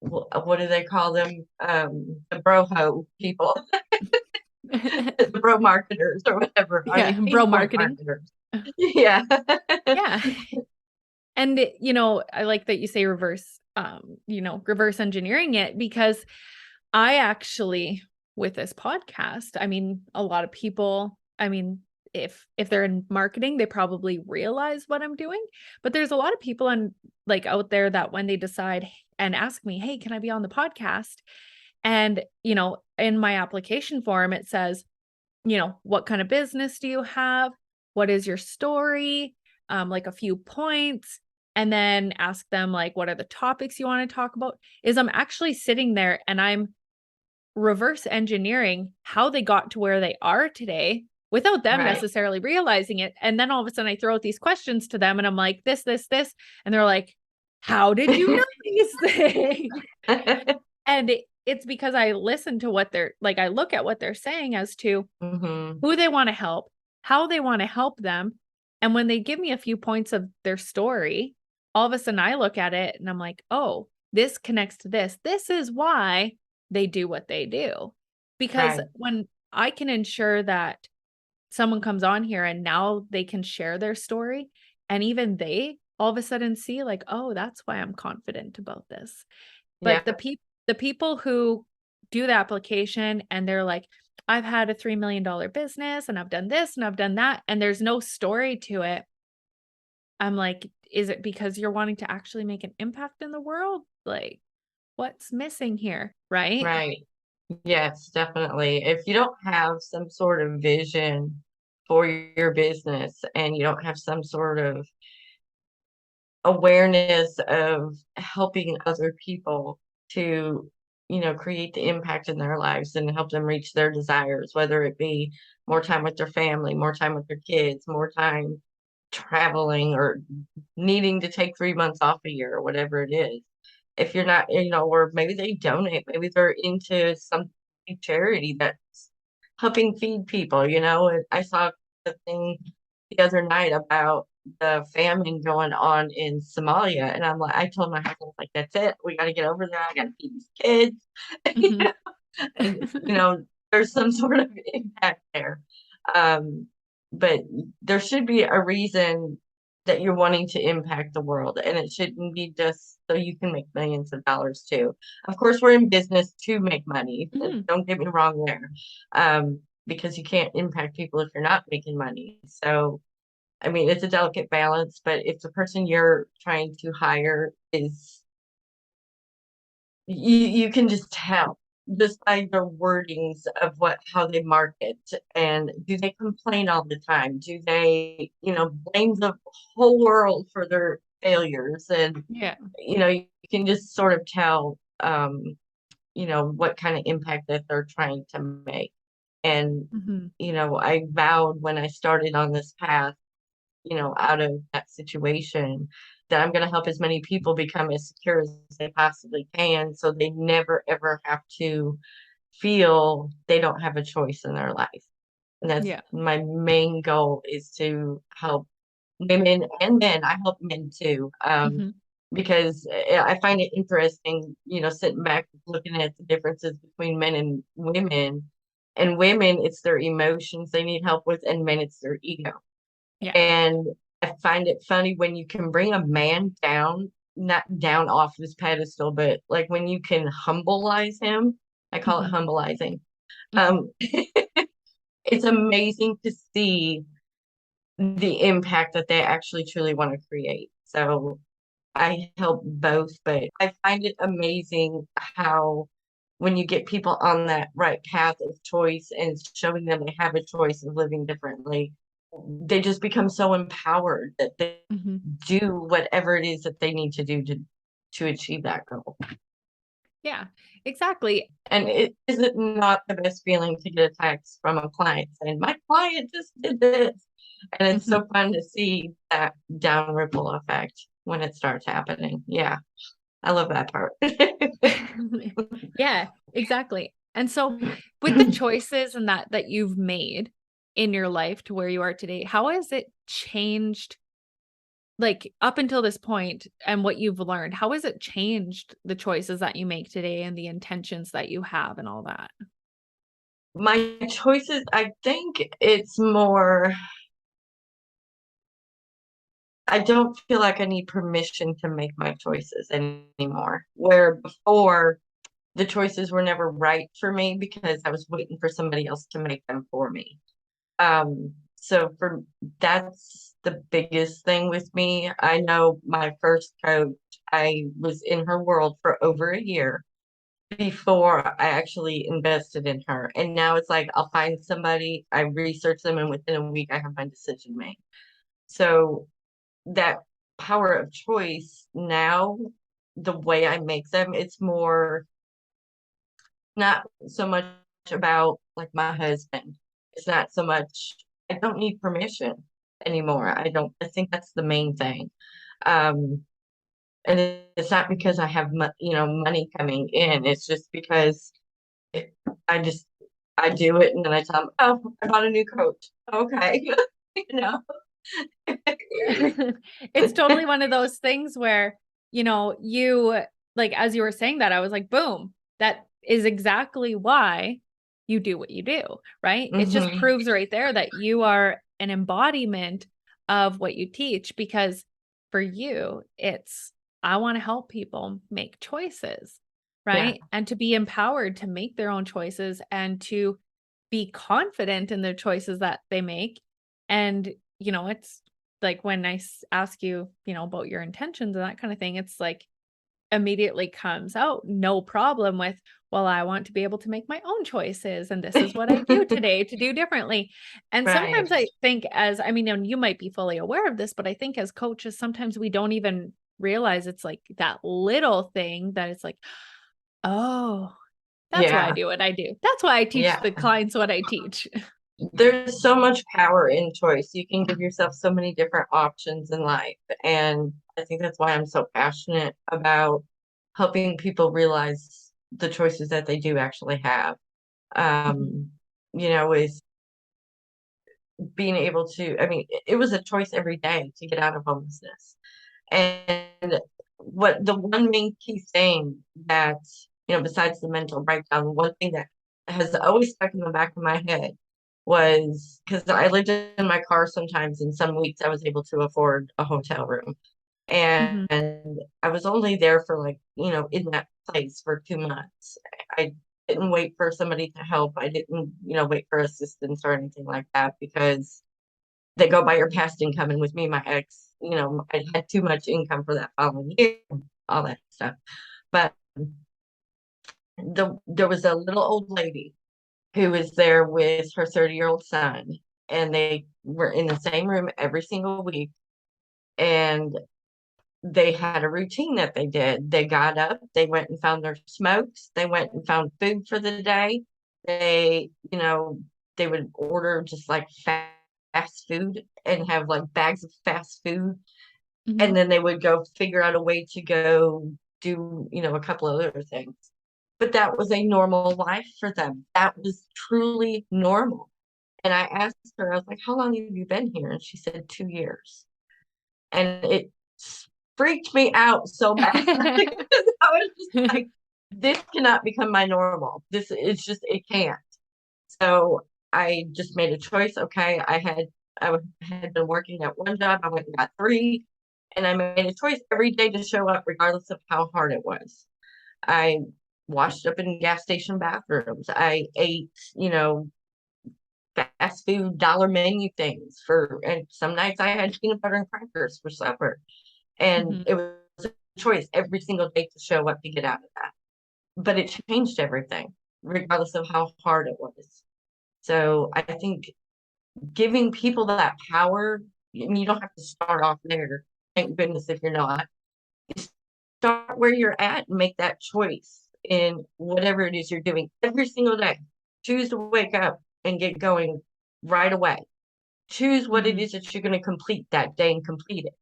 what do they call them? The broho people. The bro marketers or whatever. Are they Yeah, pain bro point marketing. marketers? Yeah. Yeah. And I like that you say reverse engineering it because I actually, with this podcast, I mean, a lot of people, I mean, if they're in marketing, they probably realize what I'm doing, but there's a lot of people like out there that when they decide and ask me, "Hey, can I be on the podcast?" And, in my application form it says, what kind of business do you have? What is your story? Like a few points, and then ask them like, what are the topics you want to talk about? Is I'm actually sitting there and I'm reverse engineering how they got to where they are today without them Right. necessarily realizing it. And then all of a sudden I throw out these questions to them and I'm like, this, and they're like, how did you know these things? And it's because I listen to what they're like, I look at what they're saying as to Hmm. who they want to help, how they want to help them. And when they give me a few points of their story, all of a sudden I look at it and I'm like, oh, this connects to this. This is why they do what they do. Because Right. when I can ensure that someone comes on here and now they can share their story, and even they all of a sudden see, like, oh, that's why I'm confident about this. Yeah. But the people who do the application and they're like, "I've had a $3 million business and I've done this and I've done that," and there's no story to it. I'm like, "Is it because you're wanting to actually make an impact in the world? Like, what's missing here?" Right? Right. Yes, definitely. If you don't have some sort of vision for your business and you don't have some sort of awareness of helping other people to, create the impact in their lives and help them reach their desires, whether it be more time with their family, more time with their kids, more time traveling, or needing to take 3 months off a year, or whatever it is. If you're not, or maybe they donate, maybe they're into some charity that's helping feed people, And I saw a thing the other night about the famine going on in Somalia. And I told my husband, like, that's it. We got to get over there. I got to feed these kids. Mhm. And, there's some sort of impact there. Um, but there should be a reason that you're wanting to impact the world, and it shouldn't be just so you can make millions of dollars too. Of course, we're in business to make money. Mhm. Don't get me wrong there, because you can't impact people if you're not making money. So, I mean, it's a delicate balance, but if the person you're trying to hire is you can just tell just by their wordings of how they market. And do they complain all the time? Do they, blame the whole world for their failures? And Yeah. you can just sort of tell, what kind of impact that they're trying to make. And Mhm. I vowed when I started on this path, out of that situation, that I'm going to help as many people become as secure as they possibly can so they never ever have to feel they don't have a choice in their life. And that's Yeah. my main goal, is to help women and men. I help men too. Mhm. because I find it interesting, sitting back looking at the differences between men and women. And women, it's their emotions they need help with, and men, it's their ego. Yeah. And I find it funny when you can bring a man down, not down off his pedestal, but like when you can humbleize him. I call it Hmm. humbleizing. Hmm. It's amazing to see the impact that they actually truly want to create. So I help both, but I find it amazing how when you get people on that right path of choice and showing them they have a choice of living differently, they just become so empowered that they Hmm. do whatever it is that they need to do to achieve that goal. Yeah, exactly. And it isn't not the best feeling to get a text from a client saying, my client just did this. And it's Mhm. so fun to see that down ripple effect when it starts happening. Yeah, I love that part. Yeah, exactly. And so with the choices and that you've made in your life to where you are today, how has it changed like up until this point and what you've learned? How has it changed the choices that you make today and the intentions that you have and all that? My choices, I think it's more, I don't feel like I need permission to make my choices anymore. Where before, the choices were never right for me because I was waiting for somebody else to make them for me. So for that's the biggest thing with me. I know my first coach, I was in her world for over a year before I actually invested in her. And now it's like I'll find somebody, I research them, and within a week I have my decision made. So that power of choice now, the way I make them, it's more not so much about like my husband. It's not so much, I don't need permission anymore. I think that's the main thing. Um, and it's not because I have, money coming in. It's just because it, I just, I do it and then I tell them, oh, I bought a new coat. Okay. you know? It's totally one of those things where, you like as you were saying that, I was like, boom, that is exactly why you do what you do, right? It just hmm proves right there that you are an embodiment of what you teach because for you, it's I want to help people make choices, Yeah. right? And to be empowered to make their own choices and to be confident in the choices that they make. And, it's like when I ask you, about your intentions and that kind of thing, it's like immediately comes out, no problem with, well, I want to be able to make my own choices. And this is what I do today to do differently. And Right. sometimes I think, I mean, and you might be fully aware of this, but I think as coaches, sometimes we don't even realize it's like that little thing that it's like, oh, that's why I Yeah. do what I do. That's why I teach Yeah. the clients what I teach. There's so much power in choice. You can give yourself so many different options in life. And I think that's why I'm so passionate about helping people realize the choices that they do actually have. Mhm. Um, with being able to, I mean, it was a choice every day to get out of homelessness. And what the one main key thing that, besides the mental breakdown, one thing that has always stuck in the back of my head was because I lived in my car sometimes, and some weeks I was able to afford a hotel room. Mhm. And I was only there for like, in that place for 2 months. I didn't wait for somebody to help. I didn't, wait for assistance or anything like that because they go by your past income. And with me, my ex, I had too much income for that following year, all that stuff. But there was a little old lady who was there with her 30-year-old son, and they were in the same room every single week. And they had a routine that they did. They got up, they went and found their smokes, they went and found food for the day. They, they would order just like fast food and have like bags of fast food. And Mhm. then they would go figure out a way to go do, a couple of other things. But that was a normal life for them. That was truly normal. And I asked her, I was like, how long have you been here? And she said 2 years. And it freaked me out so bad. I was just like, this cannot become my normal. This it's just it can't. So I just made a choice. Okay, I had been working at one job. I went and got three, and I made a choice every day to show up, regardless of how hard it was. I washed up in gas station bathrooms. I ate, fast food dollar menu things and some nights I had peanut butter and crackers for supper. And Mhm. it was a choice every single day to show up to get out of that. But it changed everything, regardless of how hard it was. So I think giving people that power, and you don't have to start off there. Thank goodness if you're not. You start where you're at and make that choice in whatever it is you're doing every single day. Choose to wake up and get going right away. Choose what it Mhm. is that you're going to complete that day and complete it.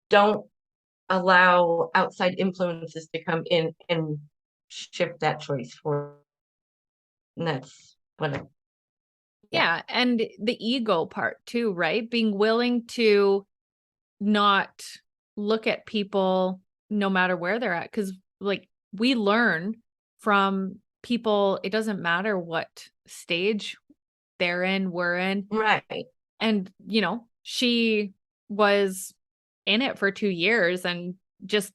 Don't allow outside influences to come in and shift that choice for you. And that's what I, yeah, Yeah, and the ego part too, right? Being willing to not look at people no matter where they're at, because like we learn from people, it doesn't matter what stage they're in, we're in. right. And, she was in it for 2 years and just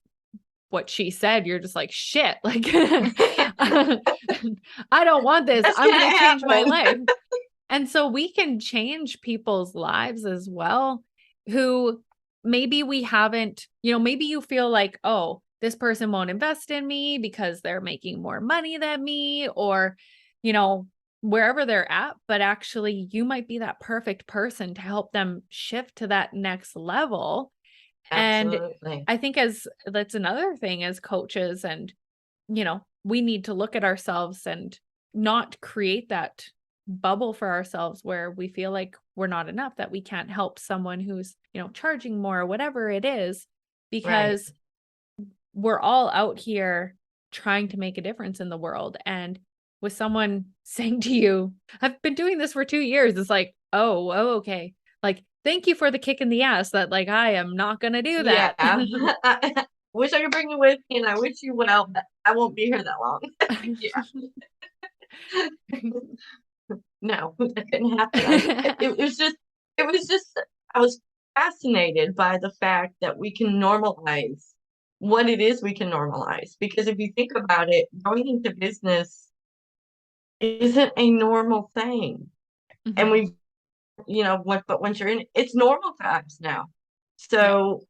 what she said, you're just like, "Shit, like, I don't want this. That's I'm gonna gonna change my happen. life." And so we can change people's lives as well who maybe we haven't, maybe you feel like, oh, this person won't invest in me because they're making more money than me or, you know, wherever they're at. But actually, you might be that perfect person to help them shift to that next level. And Absolutely. I think as that's another thing as coaches and we need to look at ourselves and not create that bubble for ourselves where we feel like we're not enough, that we can't help someone who's, charging more or whatever it is, Right. because we're all out here trying to make a difference in the world. And with someone saying to you, I've been doing this for 2 years, it's like, oh, okay. Like, thank you for the kick in the ass that like I am not gonna do Yeah. that. I wish I could bring you with me and I wish you well, but I won't be here that long. Yeah. No, that couldn't happen. It was just, I was fascinated by the fact that we can normalize what it is we can normalize. Because if you think about it, going into business isn't a normal thing. And Mhm. but once you're in it, it's normal times now. Yeah. So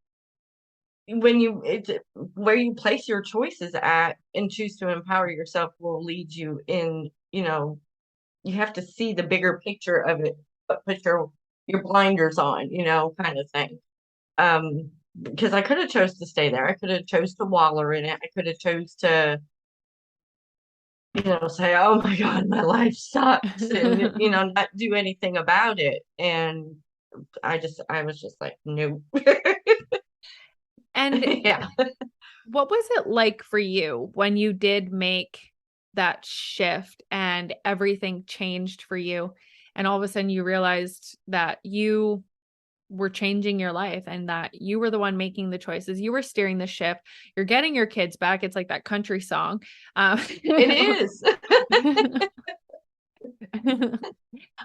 it's where you place your choices at and choose to empower yourself will lead you in, you have to see the bigger picture of it, but put your blinders on, kind of thing. Because I could have chose to stay there. I could have chose to waller in it. I could have chose to, say, "Oh my God, my life sucks," and not do anything about it. And I was just like, nope. And Yeah. what was it like for you when you did make that shift and everything changed for you? And all of a sudden you realized that you were changing your life and that you were the one making the choices. You were steering the ship. You're getting your kids back. It's like that country song. It is.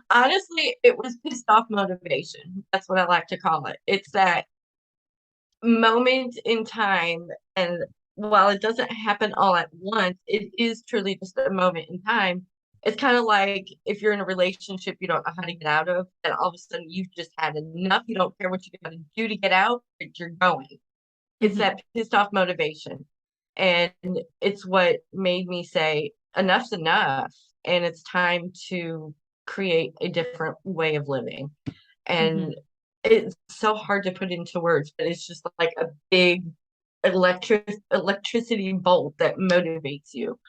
Honestly, it was pissed off motivation. That's what I like to call it. It's that moment in time. And while it doesn't happen all at once, it is truly just a moment in time. It's kind of like if you're in a relationship you don't know how to get out of, and all of a sudden you've just had enough. You don't care what you got to do to get out, but you're going. It's Mhm. that pissed off motivation. And it's what made me say, enough's enough. And it's time to create a different way of living. And Mhm. it's so hard to put into words, but it's just like a big electricity bolt that motivates you.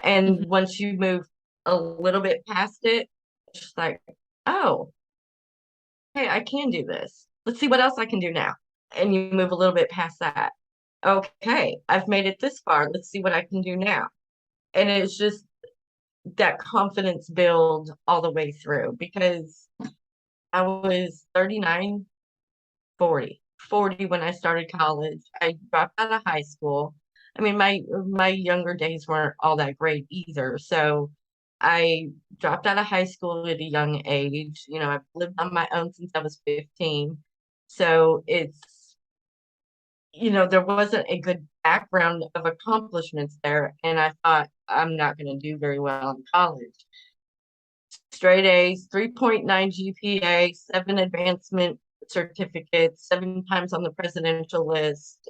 And Mhm. once you move a little bit past it, it's just like, oh, hey, I can do this. Let's see what else I can do now. And you move a little bit past that. Okay, I've made it this far. Let's see what I can do now. And it's just that confidence build all the way through because I was 39, 40. 40 when I started college. I dropped out of high school. I mean, my younger days weren't all that great either. So I dropped out of high school at a young age. I've lived on my own since I was 15. So there wasn't a good background of accomplishments there. And I thought I'm not going to do very well in college. Straight A's, 3.9 GPA, 7 advancement certificates, 7 times on the presidential list.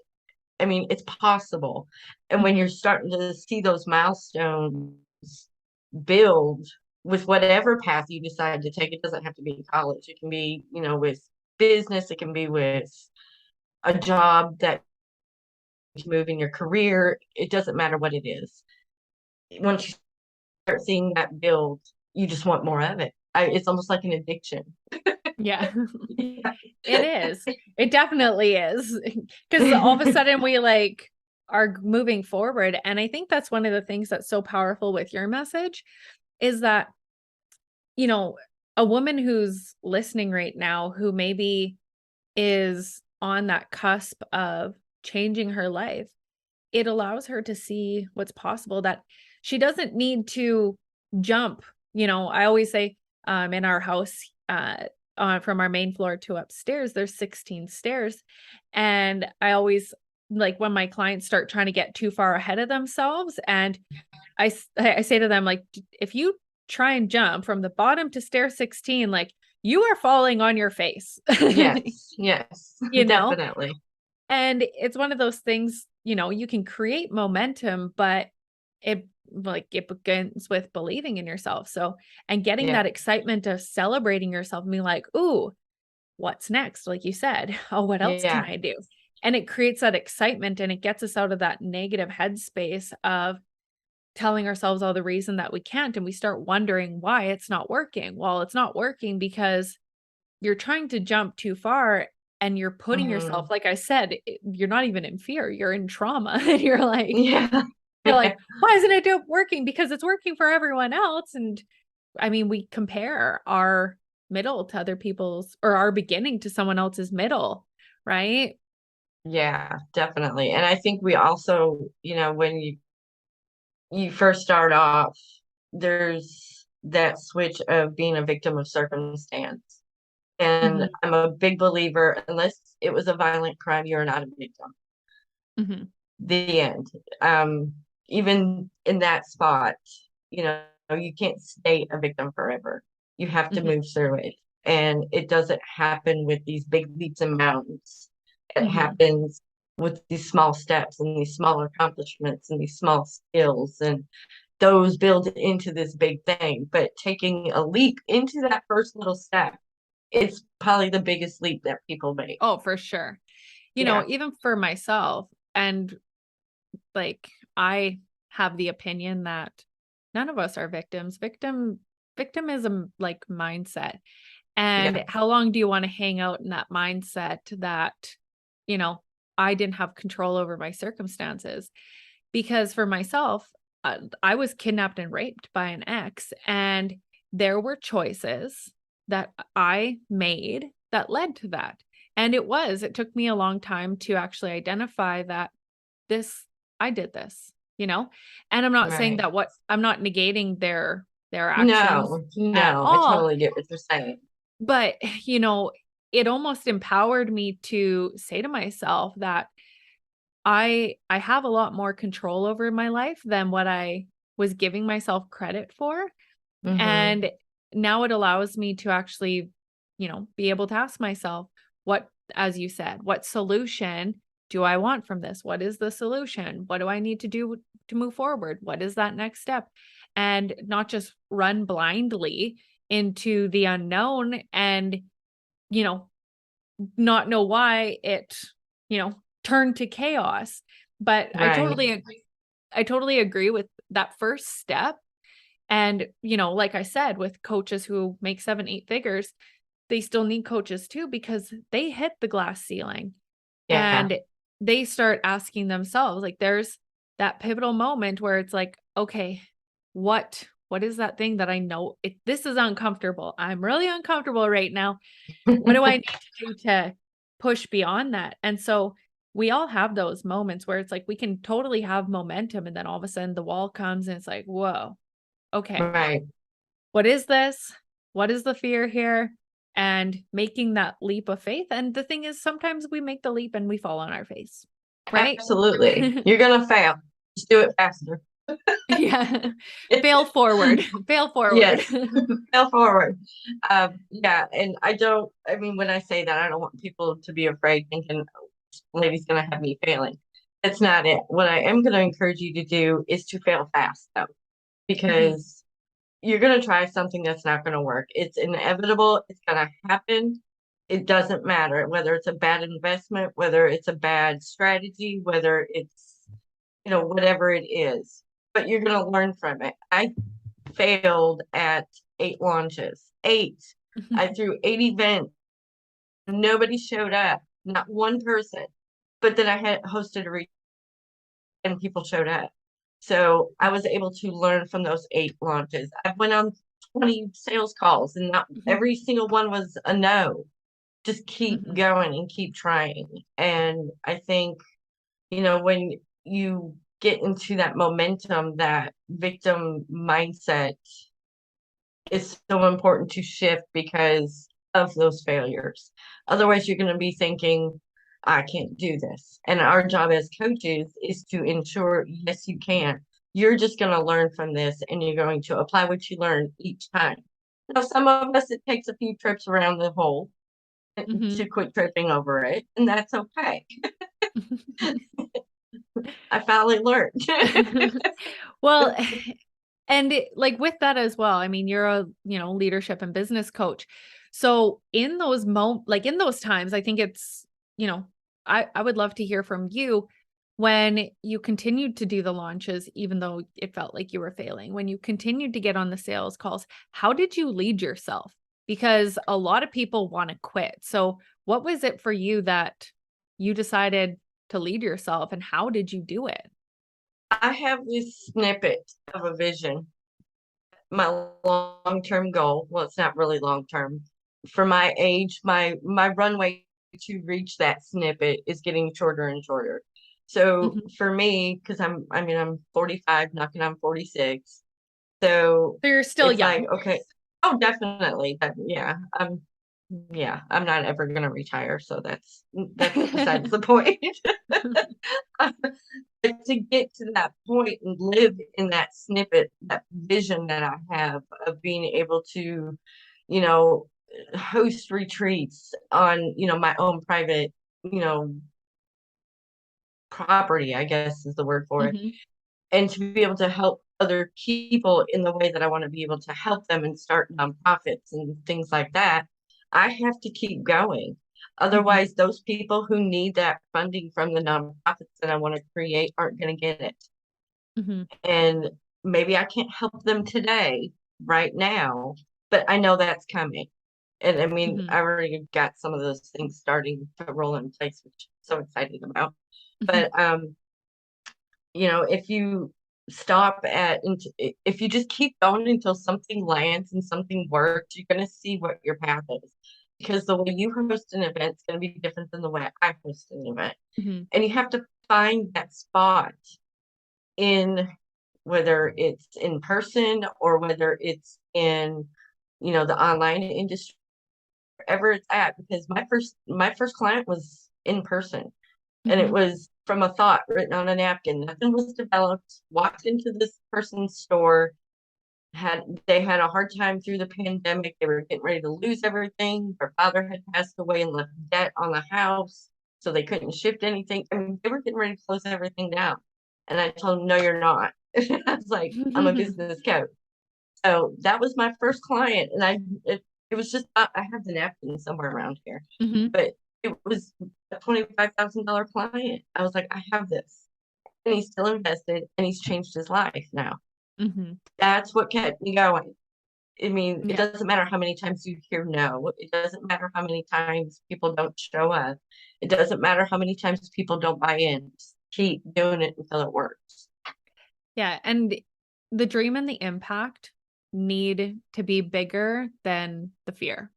I mean, it's possible. And when you're starting to see those milestones build with whatever path you decide to take, it doesn't have to be college. It can be, with business, it can be with a job that you move in your career. It doesn't matter what it is. Once you start seeing that build, you just want more of it. It's almost like an addiction. Yeah, Yeah. it is. It definitely is. Because all of a sudden we like are moving forward. And I think that's one of the things that's so powerful with your message is that, a woman who's listening right now who maybe is on that cusp of changing her life, it allows her to see what's possible, that she doesn't need to jump. I always say in our house, from our main floor to upstairs, there's 16 stairs. And I always like when my clients start trying to get too far ahead of themselves. And I say to them, like, if you try and jump from the bottom to stair 16, like you are falling on your face. Yes, definitely. And it's one of those things, you can create momentum, but it begins with believing in yourself. So, and getting Yeah. that excitement of celebrating yourself and being like, ooh, what's next? Like you said, oh, what else can Yeah. I do? And it creates that excitement and it gets us out of that negative headspace of telling ourselves all the reason that we can't. And we start wondering why it's not working. Well, it's not working because you're trying to jump too far and you're putting yourself, like I said, you're not even in fear, you're in trauma. And Yeah. you're like, why isn't it working? Because it's working for everyone else. And I mean, we compare our middle to other people's, or our beginning to someone else's middle, right? Yeah, definitely. And I think we also, when you first start off, there's that switch of being a victim of circumstance. And Mhm. I'm a big believer, unless it was a violent crime, you're not a victim. Mhm. The end. Um, Even in that spot, you can't stay a victim forever. You have to Mhm. move through it. And it doesn't happen with these big leaps and mountains. It Mhm. happens with these small steps and these small accomplishments and these small skills. And those build into this big thing. But taking a leap into that first little step, it's probably the biggest leap that people make. Oh, for sure. Yeah. Even for myself, and like I have the opinion that none of us are victims. Victimism like mindset. Yeah. And how long do you want to hang out in that mindset that, you know, I didn't have control over my circumstances? Because for myself, I was kidnapped and raped by an ex, and there were choices that I made that led to that. And it took me a long time to actually identify that this, I did this. And I'm not saying Right. that I'm not negating their actions No, at no, I all, totally get what you're saying. but, it almost empowered me to say to myself that I have a lot more control over my life than what I was giving myself credit for. Hmm. And now it allows me to actually, be able to ask myself, what, as you said, what solution do I want from this? What is the solution? What do I need to do to move forward? What is that next step? And not just run blindly into the unknown and, you know, not know why it, turned to chaos. But Right. I totally agree with that first step. And, like I said, with coaches who make 7, 8 figures, they still need coaches too, because they hit the glass ceiling Yeah. and they start asking themselves, like, there's that pivotal moment where it's like, okay, what is that thing that I know this is uncomfortable. I'm really uncomfortable right now. What do I need to do push beyond that. And so we all have those moments where it's like we can totally have momentum and then all of a sudden the wall comes and it's like, whoa, okay, Right. what is this? What is the fear here? And making that leap of faith. And the thing is, sometimes we make the leap and we fall on our face, right? Absolutely. You're going to fail. Just do it faster. Yeah. Fail forward. Fail forward. Yes. Fail forward. Yeah. And I mean, when I say that, I don't want people to be afraid thinking, "Oh, this lady's going to have me failing." That's not it. What I am going to encourage you to do is to fail fast, though, Mhm. because you're going to try something that's not going to work. It's inevitable. It's going to happen. It doesn't matter whether it's a bad investment, whether it's a bad strategy, whether it's, whatever it is, but you're going to learn from it. I failed at 8 launches, 8. I threw 8 events. Nobody showed up, not one person. But then I had hosted a retreat and people showed up. So I was able to learn from those 8 launches. I went on 20 sales calls and not every single one was a no. Just keep Mhm. going and keep trying. And I think, when you get into that momentum, that victim mindset is so important to shift because of those failures. Otherwise, you're going to be thinking, I can't do this. And our job as coaches is to ensure, yes, you can. You're just going to learn from this and you're going to apply what you learn each time. Now, some of us, it takes a few trips around the hole Mhm. to quit tripping over it, and that's okay. I finally learned. Well, and like with that as well, I mean, you're a, leadership and business coach. So in those like in those times, I think it's, you know, I would love to hear from you when you continued to do the launches, even though it felt like you were failing, when you continued to get on the sales calls, how did you lead yourself? Because a lot of people want to quit. So what was it for you that you decided to lead yourself and how did you do it? I have this snippet of a vision, my long-term goal. Well, it's not really long-term. For my age, my runway to reach that snippet is getting shorter and shorter. So Mhm. for me, because I'm 45, knocking on 46. So So you're still it's like, young. okay, oh, definitely. Yeah. Yeah, I'm not ever gonna retire, so that's besides the point. But to get to that point and live in that snippet, that vision that I have of being able to, you know, host retreats on, my own private, you know, property, I guess is the word for it, Mhm. and to be able to help other people in the way that I want to be able to help them and start nonprofits and things like that, I have to keep going. Mhm. Otherwise, those people who need that funding from the nonprofits that I want to create aren't going to get it. Mhm. And maybe I can't help them today, right now, but I know that's coming. And I mean, Mhm. I already got some of those things starting to roll in place, which I'm so excited about. Mhm. But if you stop at and if you just keep going until something lands and something works, you're going to see what your path is. Because the way you host an event is going to be different than the way I host an event. Mhm. And you have to find that spot in whether it's in person or whether it's in, the online industry, wherever it's at. Because my first client was in person. And it Mhm. was from a thought written on a napkin. Nothing was developed. Walked into this person's store. They had a hard time through the pandemic. They were getting ready to lose everything. Their father had passed away and left debt on the house, so they couldn't shift anything. I mean, they were getting ready to close everything down. And I told them, "No, you're not." I was like, "I'm a business coach." So that was my first client, and it was just I have the napkin somewhere around here, Mhm. but it was a $25,000 client. I was like, I have this, and he's still invested, and he's changed his life now. Mhm. That's what kept me going. I mean, it Yeah. doesn't matter how many times you hear no. It doesn't matter how many times people don't show up. It doesn't matter how many times people don't buy in. Just keep doing it until it works. Yeah, and the dream and the impact need to be bigger than the fear.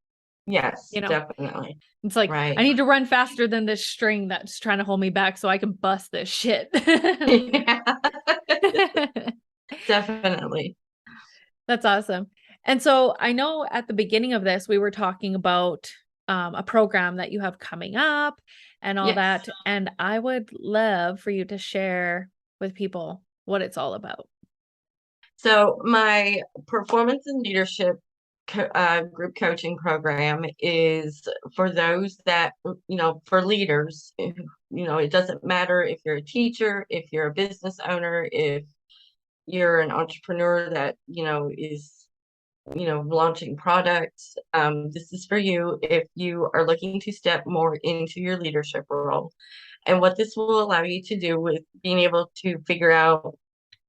Yes, You know, definitely. it's like, Right. I need to run faster than this string that's trying to hold me back so I can bust this shit. Yeah, definitely. That's awesome. And so I know at the beginning of this, we were talking about a program that you have coming up and all Yes. that. And I would love for you to share with people what it's all about. So my performance and leadership group coaching program is for those that, for leaders. It doesn't matter if you're a teacher, if you're a business owner, if you're an entrepreneur that, is, launching products. This is for you if you are looking to step more into your leadership role. And what this will allow you to do with being able to figure out,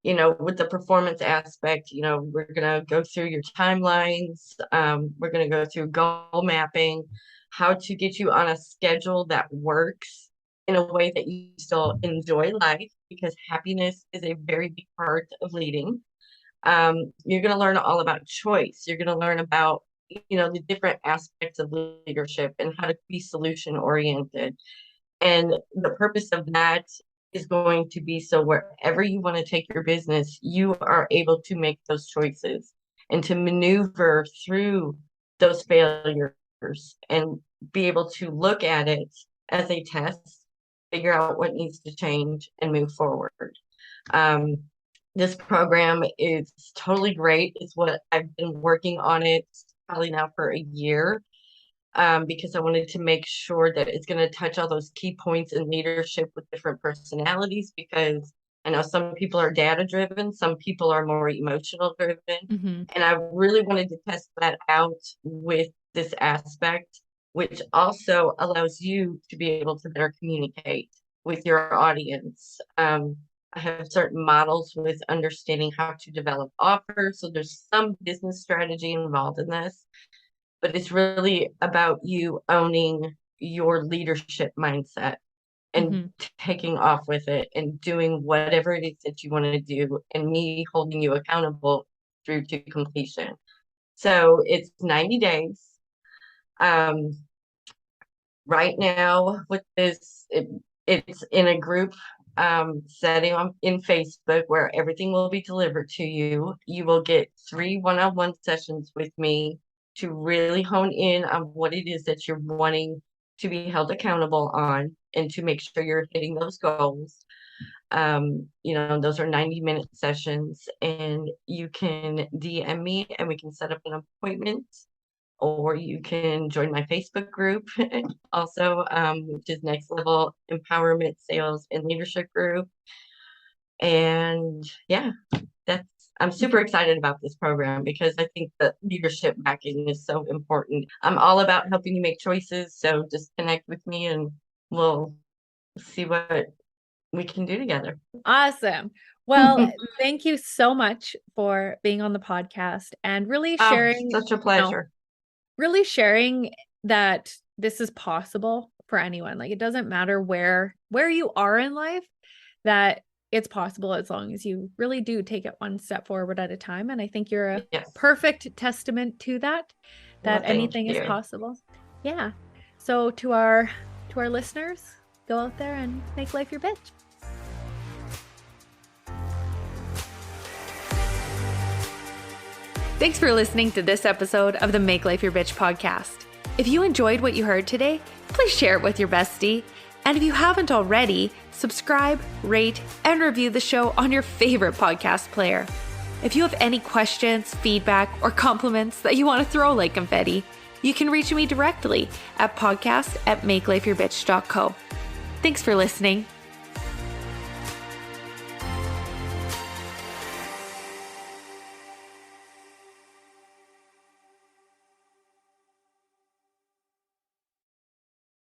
with the performance aspect, we're going to go through your timelines. We're going to go through goal mapping, how to get you on a schedule that works in a way that you still enjoy life, because happiness is a very big part of leading. You're going to learn all about choice. You're going to learn about, the different aspects of leadership and how to be solution oriented. And the purpose of that is going to be so wherever you want to take your business, you are able to make those choices and to maneuver through those failures and be able to look at it as a test, figure out what needs to change, and move forward. This program is totally great. It's what I've been working on it probably now for a year, because I wanted to make sure that it's going to touch all those key points in leadership with different personalities, because I know some people are data driven, some people are more emotional driven. Mm-hmm. And I really wanted to test that out with this aspect, which also allows you to be able to better communicate with your audience. I have certain models with understanding how to develop offers. So there's some business strategy involved in this, but it's really about you owning your leadership mindset and Mm-hmm. taking off with it and doing whatever it is that you want to do, and me holding you accountable through to completion. So it's 90 days. Um, right now with this, it's in a group setting in Facebook where everything will be delivered to you. You will get 3 one-on-one sessions with me to really hone in on what it is that you're wanting to be held accountable on and to make sure you're hitting those goals. Those are 90-minute sessions, and you can DM me and we can set up an appointment, or you can join my Facebook group also, which is Next Level Empowerment Sales and Leadership Group. And yeah, I'm super excited about this program because I think that leadership backing is so important. I'm all about helping you make choices. So just connect with me and we'll see what we can do together. Awesome. Well, thank you so much for being on the podcast and really sharing, Such a pleasure. really sharing that this is possible for anyone. Like, it doesn't matter where you are in life, that it's possible as long as you really do take it one step forward at a time. And I think you're a perfect testament to that, that anything is possible. Yeah. So to our listeners, go out there and make life your bitch. Thanks for listening to this episode of the Make Life Your Bitch podcast. If you enjoyed what you heard today, please share it with your bestie. And if you haven't already, subscribe, rate, and review the show on your favorite podcast player. If you have any questions, feedback, or compliments that you want to throw like confetti, you can reach me directly at podcast@makelifeyourbitch.co. Thanks for listening.